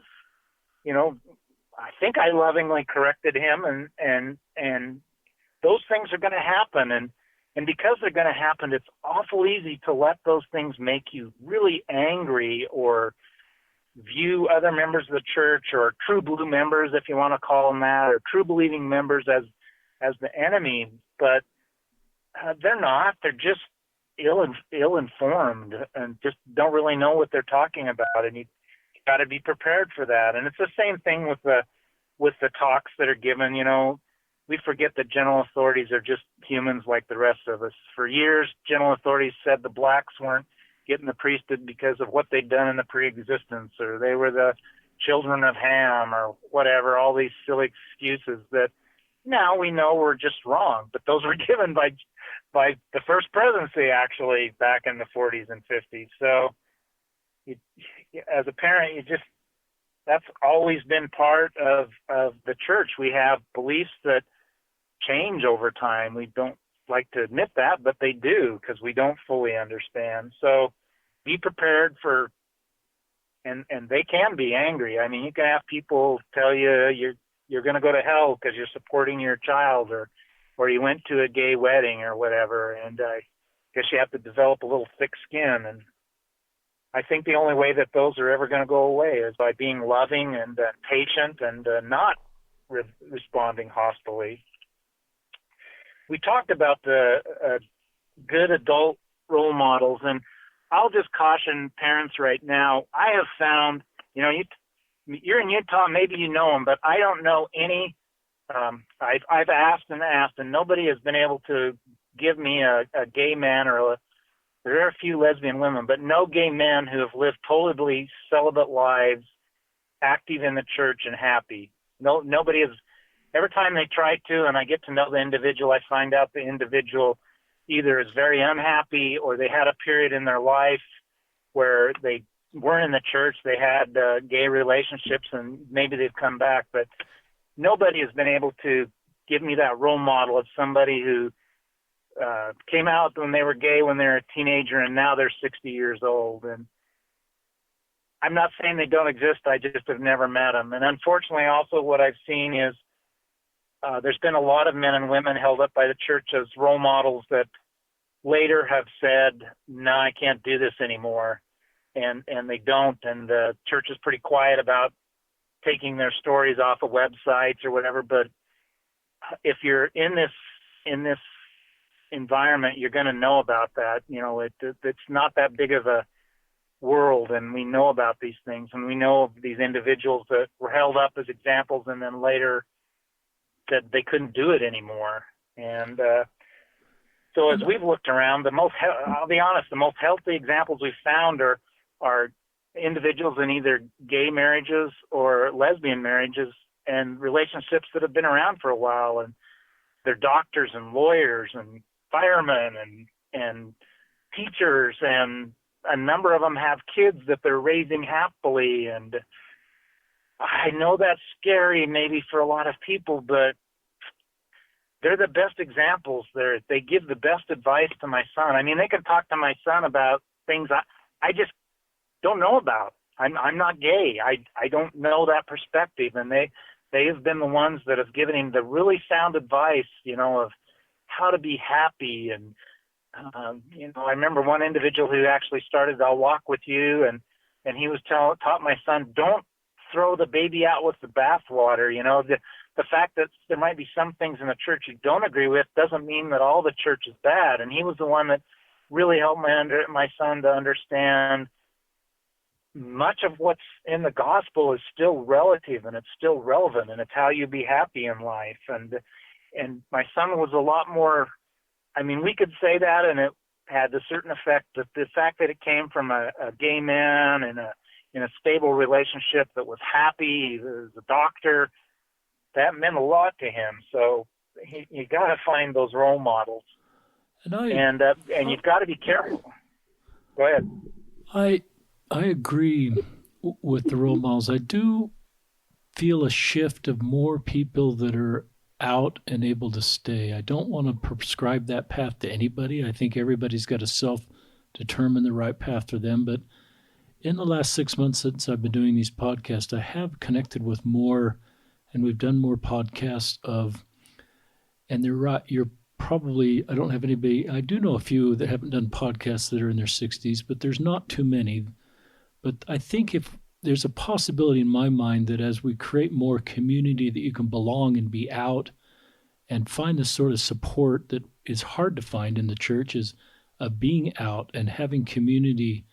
I think I lovingly corrected him, and those things are going to happen. And because they're going to happen, it's awful easy to let those things make you really angry, or view other members of the church, or true blue members, if you want to call them that, or true believing members as the enemy. But they're not. They're just ill-informed and just don't really know what they're talking about. And you got to be prepared for that. And it's the same thing with the talks that are given. We forget that general authorities are just humans like the rest of us. For years, general authorities said the blacks weren't getting the priesthood because of what they'd done in the pre-existence, or they were the children of Ham, or whatever, all these silly excuses that now we know were just wrong. But those were given by the first presidency, actually, back in the 40s and 50s. So as a parent, that's always been part of the church. We have beliefs that change over time. We don't like to admit that, but they do, because we don't fully understand. So be prepared for, and they can be angry. I mean, you can have people tell you you're going to go to hell because you're supporting your child, or you went to a gay wedding or whatever, and I guess you have to develop a little thick skin. And I think the only way that those are ever going to go away is by being loving and patient and not responding hostilely. We talked about the good adult role models, and I'll just caution parents right now. I have found, you're in Utah, maybe you know them, but I don't know any. I've asked, and nobody has been able to give me a gay man, there are a few lesbian women, but no gay men who have lived totally celibate lives, active in the church and happy. Nobody has. Every time they try to, and I get to know the individual, I find out the individual either is very unhappy, or they had a period in their life where they weren't in the church, they had gay relationships, and maybe they've come back. But nobody has been able to give me that role model of somebody who came out when they were gay when they were a teenager, and now they're 60 years old. And I'm not saying they don't exist, I just have never met them. And unfortunately, also what I've seen is there's been a lot of men and women held up by the church as role models that later have said, no, I can't do this anymore. And they don't. And the church is pretty quiet about taking their stories off of websites or whatever. But if you're in this environment, you're going to know about that. It's not that big of a world, and we know about these things, and we know of these individuals that were held up as examples and then later said they couldn't do it anymore. And so as we've looked around, I'll be honest, the most healthy examples we've found are individuals in either gay marriages or lesbian marriages and relationships that have been around for a while, and they're doctors and lawyers and firemen and teachers, and a number of them have kids that they're raising happily. And I know that's scary maybe for a lot of people, but they're the best examples. They give the best advice to my son. I mean, they can talk to my son about things I just don't know about. I'm not gay. I don't know that perspective, and they have been the ones that have given him the really sound advice, of how to be happy. And I remember one individual who actually started "I'll walk with you," and he was taught my son, don't throw the baby out with the bathwater. The fact that there might be some things in the church you don't agree with doesn't mean that all the church is bad. And he was the one that really helped my son to understand much of what's in the gospel is still relative, and it's still relevant, and it's how you be happy in life. And my son was a lot more, I mean, we could say that and it had a certain effect, but the fact that it came from a gay man in a stable relationship that was happy, he was a doctor, that meant a lot to him. So you got to find those role models, and you've got to be careful. Go ahead. I agree with the role models. I do feel a shift of more people that are out and able to stay. I don't want to prescribe that path to anybody. I think everybody's got to self-determine the right path for them. But in the last 6 months since I've been doing these podcasts, I have connected with more, and we've done more podcasts and they're right. You're probably, I don't have anybody, I do know a few that haven't done podcasts that are in their 60s, but there's not too many. But I think if there's a possibility in my mind that as we create more community that you can belong and be out and find the sort of support that is hard to find in the church is of being out and having community,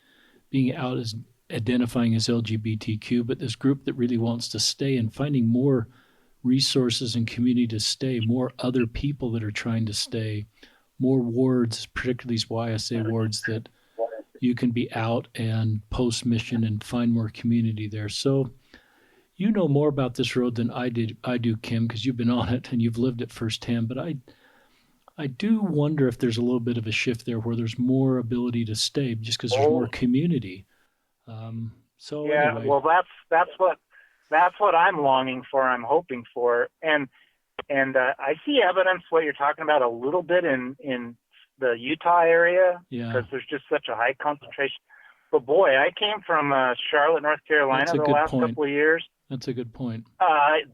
being out as identifying as LGBTQ, but this group that really wants to stay and finding more resources and community to stay, more other people that are trying to stay, more wards, particularly these YSA wards that you can be out and post mission and find more community there. So you know more about this road than I do, Kim, because you've been on it and you've lived it firsthand. But I do wonder if there's a little bit of a shift there where there's more ability to stay just because there's more community. Anyway. Well, that's what I'm longing for. I'm hoping for, and I see evidence what you're talking about a little bit in the Utah area, because there's just such a high concentration. But boy, I came from Charlotte, North Carolina the last couple of years. That's a good point.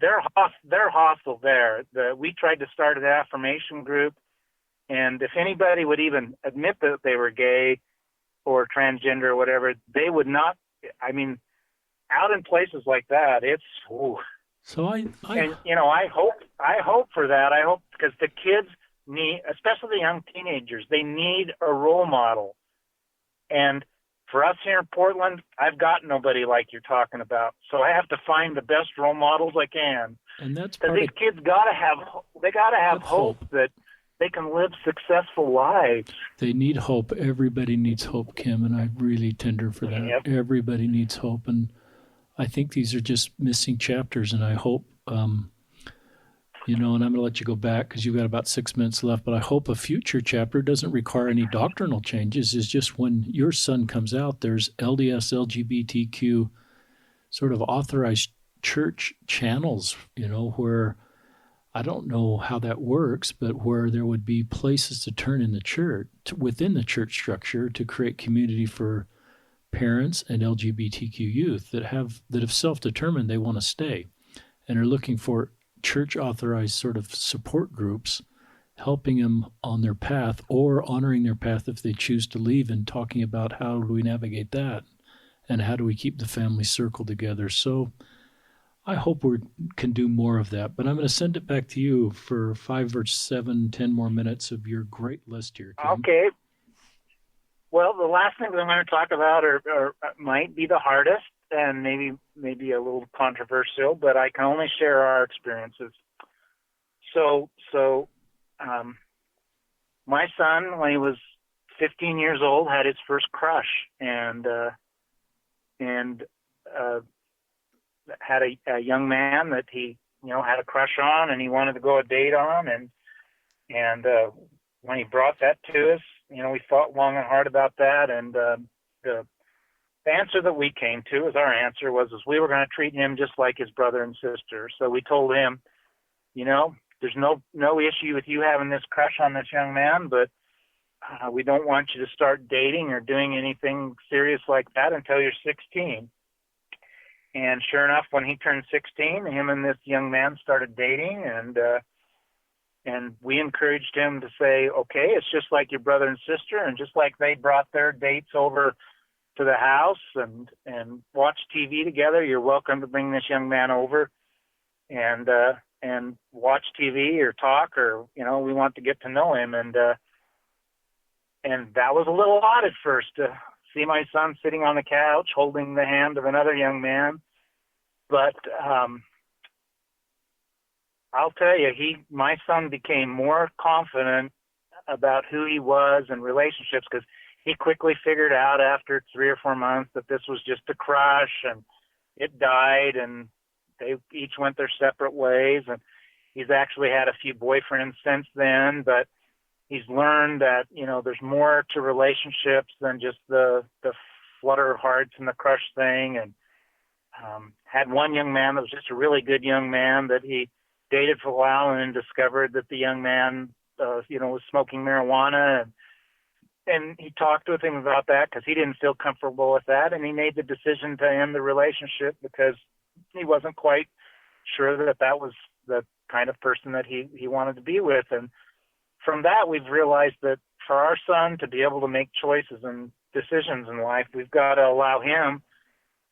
They're hostile there. We tried to start an affirmation group, and if anybody would even admit that they were gay or transgender or whatever, they would not. I mean, out in places like that, it's. Ooh. So I hope for that. I hope because the kids need, especially the young teenagers, they need a role model. And for us here in Portland, I've got nobody like you're talking about. So I have to find the best role models I can. And that's because these kids gotta have hope that they can live successful lives. They need hope. Everybody needs hope, Kim, and I really tender for that. Yep. Everybody needs hope, and I think these are just missing chapters, and I hope, and I'm going to let you go back because you've got about 6 minutes left, but I hope a future chapter doesn't require any doctrinal changes. It's just when your son comes out, there's LDS, LGBTQ sort of authorized church channels, where I don't know how that works, but where there would be places to turn in the church, within the church structure, to create community for parents and LGBTQ youth that have self-determined they want to stay and are looking for church-authorized sort of support groups helping them on their path or honoring their path if they choose to leave, and talking about how do we navigate that and how do we keep the family circle together. So I hope we can do more of that, but I'm going to send it back to you for 5 or 7, 10 more minutes of your great list here, Kim. Okay. Well, the last things I'm going to talk about are might be the hardest and maybe a little controversial, but I can only share our experiences. So my son, when he was 15 years old, had his first crush, and and uh, had a young man that he had a crush on, and he wanted to go a date on, and when he brought that to us, we thought long and hard about that, and the answer that we came to, as our answer was, is we were going to treat him just like his brother and sister. So we told him, there's no issue with you having this crush on this young man, but we don't want you to start dating or doing anything serious like that until you're 16. And sure enough, when he turned 16, him and this young man started dating, and we encouraged him to say, okay, it's just like your brother and sister, and just like they brought their dates over to the house and watch TV together, you're welcome to bring this young man over and watch TV or talk, or we want to get to know him. And that was a little odd at first, to see my son sitting on the couch holding the hand of another young man. But I'll tell you, my son became more confident about who he was and relationships, because he quickly figured out after 3 or 4 months that this was just a crush, and it died, and they each went their separate ways. And he's actually had a few boyfriends since then, but he's learned that there's more to relationships than just the flutter of hearts and the crush thing. And had one young man that was just a really good young man that he dated for a while, and then discovered that the young man was smoking marijuana, and he talked with him about that because he didn't feel comfortable with that, and he made the decision to end the relationship because he wasn't quite sure that that was the kind of person that he wanted to be with. And from that, we've realized that for our son to be able to make choices and decisions in life, we've got to allow him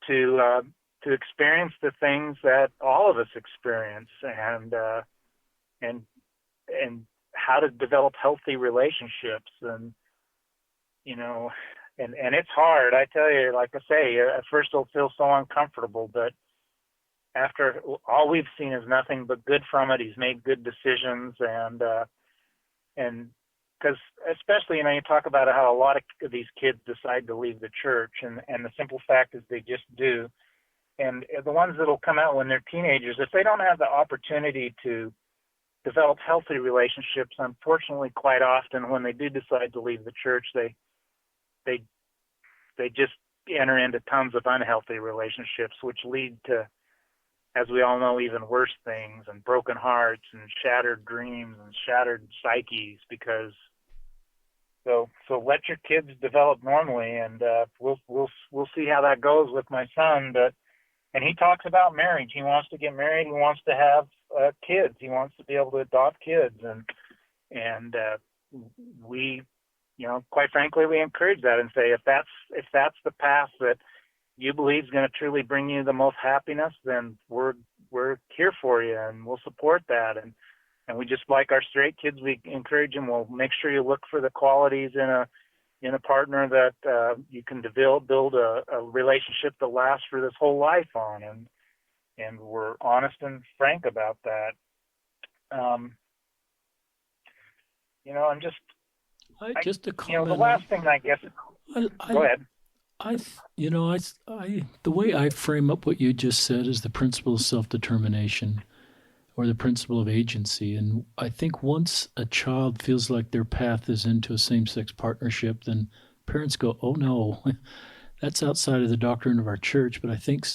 to experience the things that all of us experience, and how to develop healthy relationships. And and it's hard. I tell you, like I say, at first it'll feel so uncomfortable, but after, all we've seen is nothing but good from it. He's made good decisions, and because especially, you talk about how a lot of these kids decide to leave the church, and the simple fact is they just do. And the ones that'll come out when they're teenagers, if they don't have the opportunity to develop healthy relationships, unfortunately, quite often when they do decide to leave the church, they just enter into tons of unhealthy relationships, which lead to, as we all know, even worse things, and broken hearts and shattered dreams and shattered psyches. Because so let your kids develop normally, and we'll see how that goes with my son. And he talks about marriage. He wants to get married. He wants to have kids. He wants to be able to adopt kids, and we, quite frankly, we encourage that and say, if that's the path that you believe is going to truly bring you the most happiness, then we're here for you, and we'll support that. And we, just like our straight kids, we encourage them. We'll make sure you look for the qualities in a partner that you can build a relationship that lasts for this whole life on, and we're honest and frank about that. I'm just, Just a the comment last thing, I guess. Go I, ahead. the way I frame up what you just said is the principle of self-determination, or the principle of agency. And I think once a child feels like their path is into a same-sex partnership, then parents go, "Oh no, that's outside of the doctrine of our church." But I think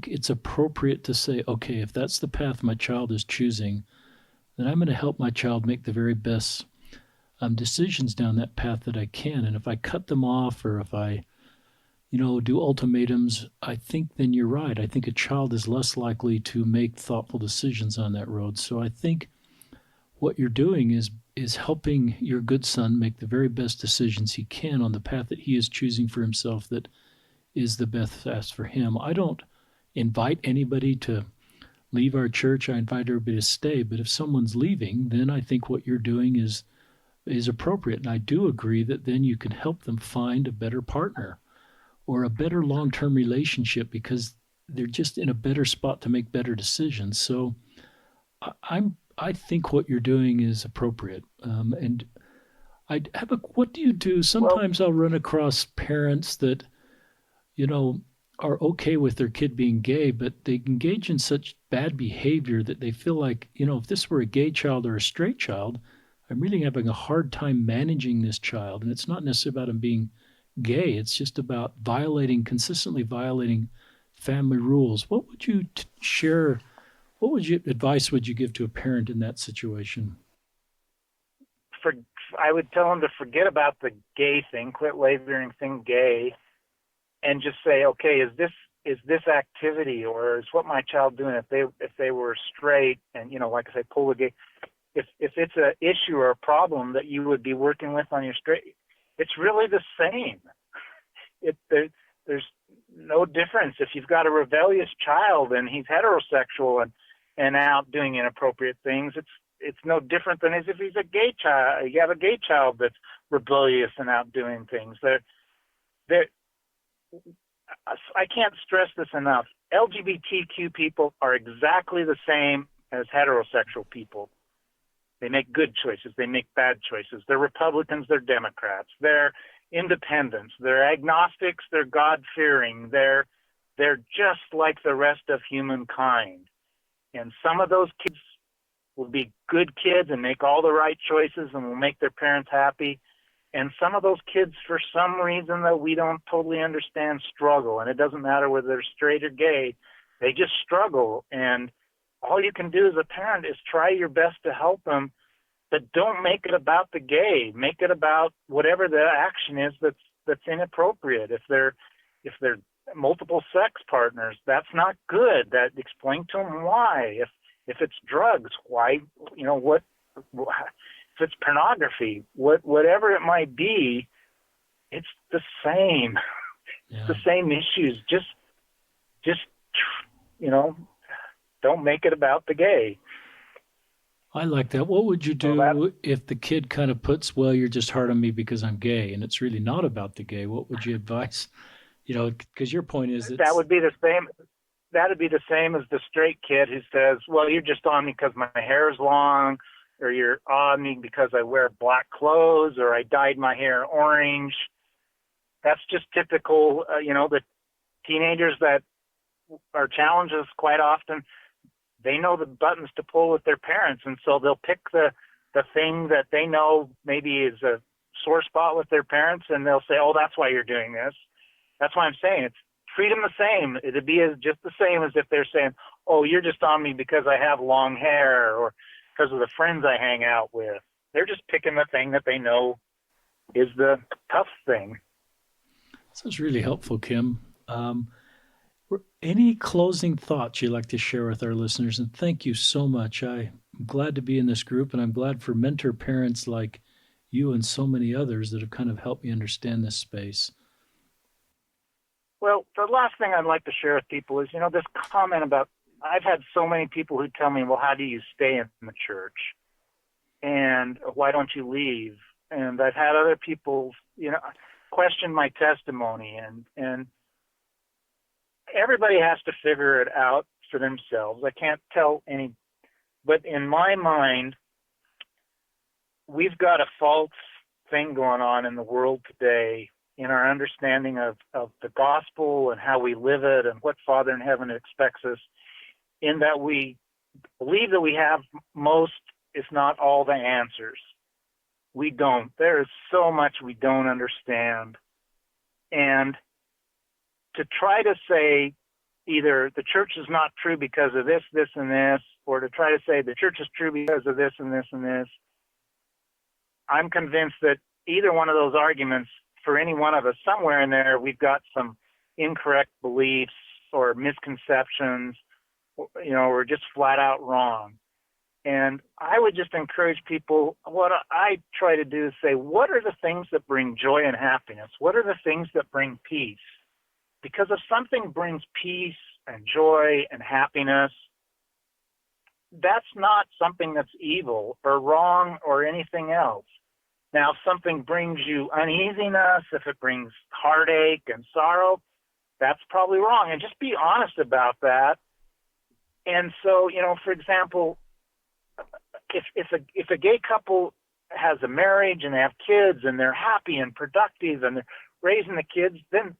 it's appropriate to say, okay, if that's the path my child is choosing, then I'm going to help my child make the very best decisions down that path that I can. And if I cut them off, or if I do ultimatums, I think then you're right. I think a child is less likely to make thoughtful decisions on that road. So I think what you're doing is helping your good son make the very best decisions he can on the path that he is choosing for himself, that is the best path for him. I don't invite anybody to leave our church. I invite everybody to stay. But if someone's leaving, then I think what you're doing is appropriate. And I do agree that then you can help them find a better partner, or a better long-term relationship, because they're just in a better spot to make better decisions. So I think what you're doing is appropriate. And what do you do? Well, Sometimes I'll run across parents that, you know, are okay with their kid being gay, but they engage in such bad behavior that they feel like, if this were a gay child or a straight child, I'm really having a hard time managing this child. And it's not necessarily about him being gay, it's just about consistently violating family rules. What would you share? Advice would you give to a parent in that situation? For I would tell them to forget about the gay thing, quit labeling thing gay, and just say, okay, is this activity, or is what my child doing? If they were straight, and like I say, pull the gay. If it's an issue or a problem that you would be working with on your straight, it's really the same. There's no difference. If you've got a rebellious child and he's heterosexual and out doing inappropriate things, it's no different than as if he's a gay child. You have a gay child that's rebellious and out doing things. They're, I can't stress this enough. LGBTQ people are exactly the same as heterosexual people. They make good choices. They make bad choices. They're Republicans. They're Democrats. They're independents. They're agnostics. They're God-fearing. They're just like the rest of humankind. And some of those kids will be good kids and make all the right choices and will make their parents happy. And some of those kids, for some reason that we don't totally understand, struggle. And it doesn't matter whether they're straight or gay. They just struggle. And all you can do as a parent is try your best to help them, but don't make it about the gay. Make it about whatever the action is that's inappropriate. If they're multiple sex partners, that's not good. That explain to them why. If it's drugs, why? What? If it's pornography, whatever it might be, it's the same. Yeah. It's the same issues. Just don't make it about the gay. I like that. What would you do if the kid kind of puts, well, you're just hard on me because I'm gay, and it's really not about the gay? What would you advise? Because your point is that would be the same. That would be the same as the straight kid who says, well, you're just on me because my hair is long, or you're on me because I wear black clothes, or I dyed my hair orange. That's just typical, the teenagers that are challenges quite often. They know the buttons to pull with their parents, and so they'll pick the thing that they know maybe is a sore spot with their parents, and they'll say, oh, that's why you're doing this. That's why I'm saying it's treat them the same. It'd be just the same as if they're saying, oh, you're just on me because I have long hair or because of the friends I hang out with. They're just picking the thing that they know is the tough thing. Sounds really helpful, Kim. Any closing thoughts you'd like to share with our listeners? And thank you so much. I'm glad to be in this group, and I'm glad for mentor parents like you and so many others that have kind of helped me understand this space. Well, the last thing I'd like to share with people is, this comment about, I've had so many people who tell me, well, how do you stay in the church? And why don't you leave? And I've had other people, question my testimony, and everybody has to figure it out for themselves. I can't tell any, but in my mind, we've got a false thing going on in the world today in our understanding of the gospel and how we live it and what Father in heaven expects us, in that we believe that we have most, if not all, the answers. We don't. There is so much we don't understand. And to try to say either the church is not true because of this, this, and this, or to try to say the church is true because of this and this and this, I'm convinced that either one of those arguments, for any one of us, somewhere in there, we've got some incorrect beliefs or misconceptions, we're just flat out wrong. And I would just encourage people, what I try to do is say, what are the things that bring joy and happiness? What are the things that bring peace? Because if something brings peace and joy and happiness, that's not something that's evil or wrong or anything else. Now, if something brings you uneasiness, if it brings heartache and sorrow, that's probably wrong. And just be honest about that. And so, for example, if a gay couple has a marriage and they have kids and they're happy and productive and they're raising the kids, then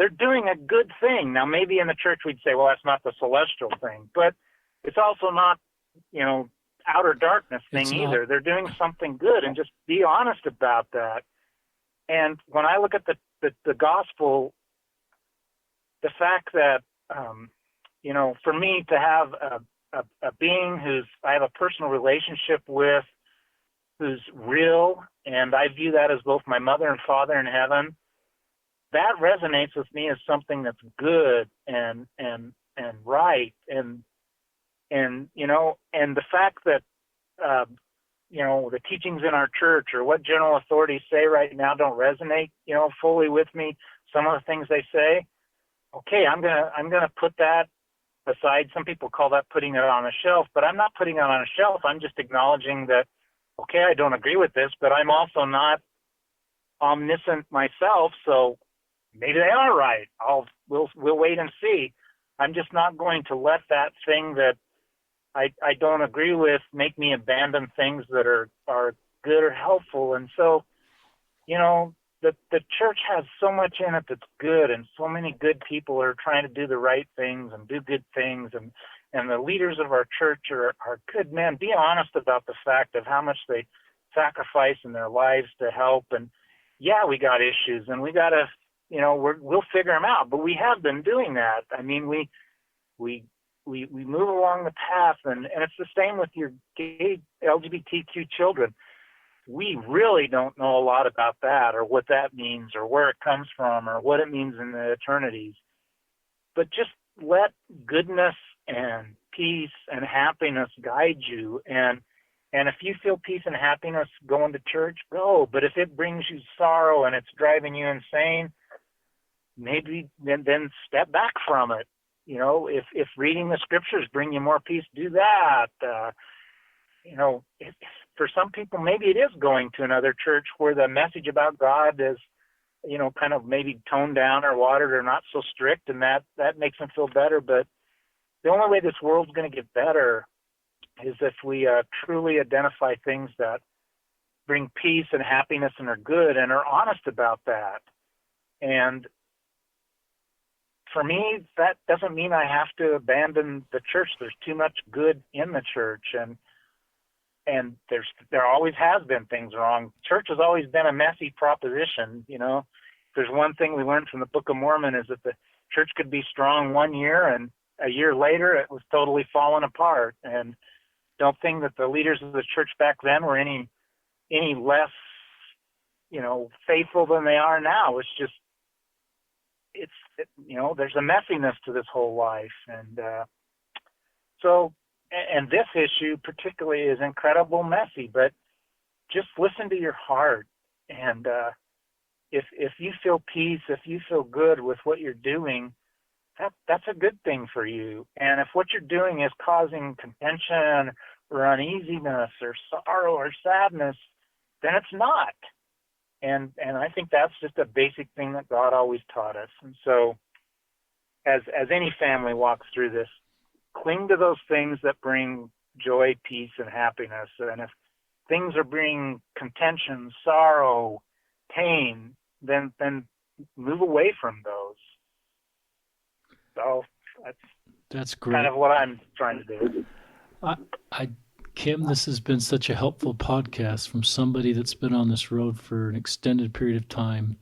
they're doing a good thing. Now, maybe in the church we'd say, well, that's not the celestial thing, but it's also not, outer darkness thing either. They're doing something good, and just be honest about that. And when I look at the gospel, the fact that, for me to have a being I have a personal relationship with, who's real, and I view that as both my mother and father in heaven, that resonates with me as something that's good and right, and the fact that the teachings in our church or what general authorities say right now don't resonate fully with me. Some of the things they say, okay, I'm gonna put that aside. Some people call that putting it on a shelf, but I'm not putting it on a shelf. I'm just acknowledging that, okay, I don't agree with this, but I'm also not omniscient myself, so maybe they are right. We'll wait and see. I'm just not going to let that thing that I don't agree with make me abandon things that are good or helpful. And so, the church has so much in it that's good, and so many good people are trying to do the right things and do good things, and the leaders of our church are good men. Be honest about the fact of how much they sacrifice in their lives to help. And yeah, we got issues, and we got to, we'll figure them out. But we have been doing that. I mean, we move along the path, and it's the same with your gay LGBTQ children. We really don't know a lot about that, or what that means, or where it comes from, or what it means in the eternities. But just let goodness and peace and happiness guide you. And if you feel peace and happiness going to church, go. But if it brings you sorrow and it's driving you insane, maybe then step back from it. If reading the scriptures bring you more peace, do that. For some people, maybe it is going to another church where the message about God is, kind of maybe toned down or watered or not so strict, and that makes them feel better. But the only way this world's going to get better is if we truly identify things that bring peace and happiness and are good, and are honest about that. And for me, that doesn't mean I have to abandon the church. There's too much good in the church, and there always has been things wrong. Church has always been a messy proposition. If there's one thing we learned from the Book of Mormon, is that the church could be strong one year, and a year later it was totally falling apart. And don't think that the leaders of the church back then were any less, faithful than they are now. It's just, there's a messiness to this whole life. And and this issue particularly is incredible messy, but just listen to your heart. And if you feel peace, if you feel good with what you're doing, that's a good thing for you. And if what you're doing is causing contention or uneasiness or sorrow or sadness, then it's not. And I think that's just a basic thing that God always taught us. And so as any family walks through this, cling to those things that bring joy, peace, and happiness. And if things are bringing contention, sorrow, pain, then move away from those. So that's great. Kind of what I'm trying to do. Kim, this has been such a helpful podcast from somebody that's been on this road for an extended period of time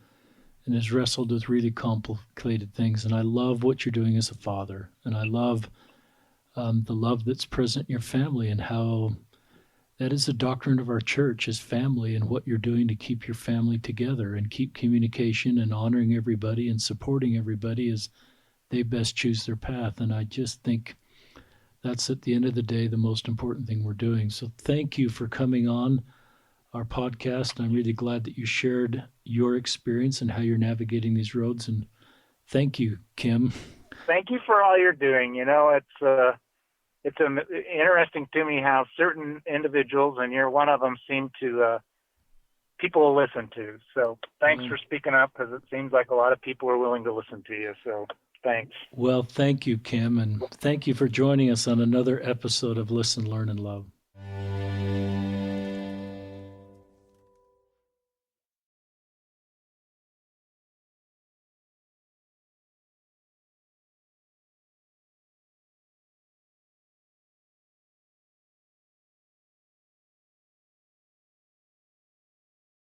and has wrestled with really complicated things. And I love what you're doing as a father. And I love the love that's present in your family, and how that is the doctrine of our church, is family, and what you're doing to keep your family together and keep communication and honoring everybody and supporting everybody as they best choose their path. And I just think that's, at the end of the day, the most important thing we're doing. So thank you for coming on our podcast. I'm really glad that you shared your experience and how you're navigating these roads. And thank you, Kim. Thank you for all you're doing. It's interesting to me how certain individuals, and you're one of them, seem to people will listen to. So thanks for speaking up, because it seems like a lot of people are willing to listen to you. So thanks. Well, thank you, Kim, and thank you for joining us on another episode of Listen, Learn, and Love.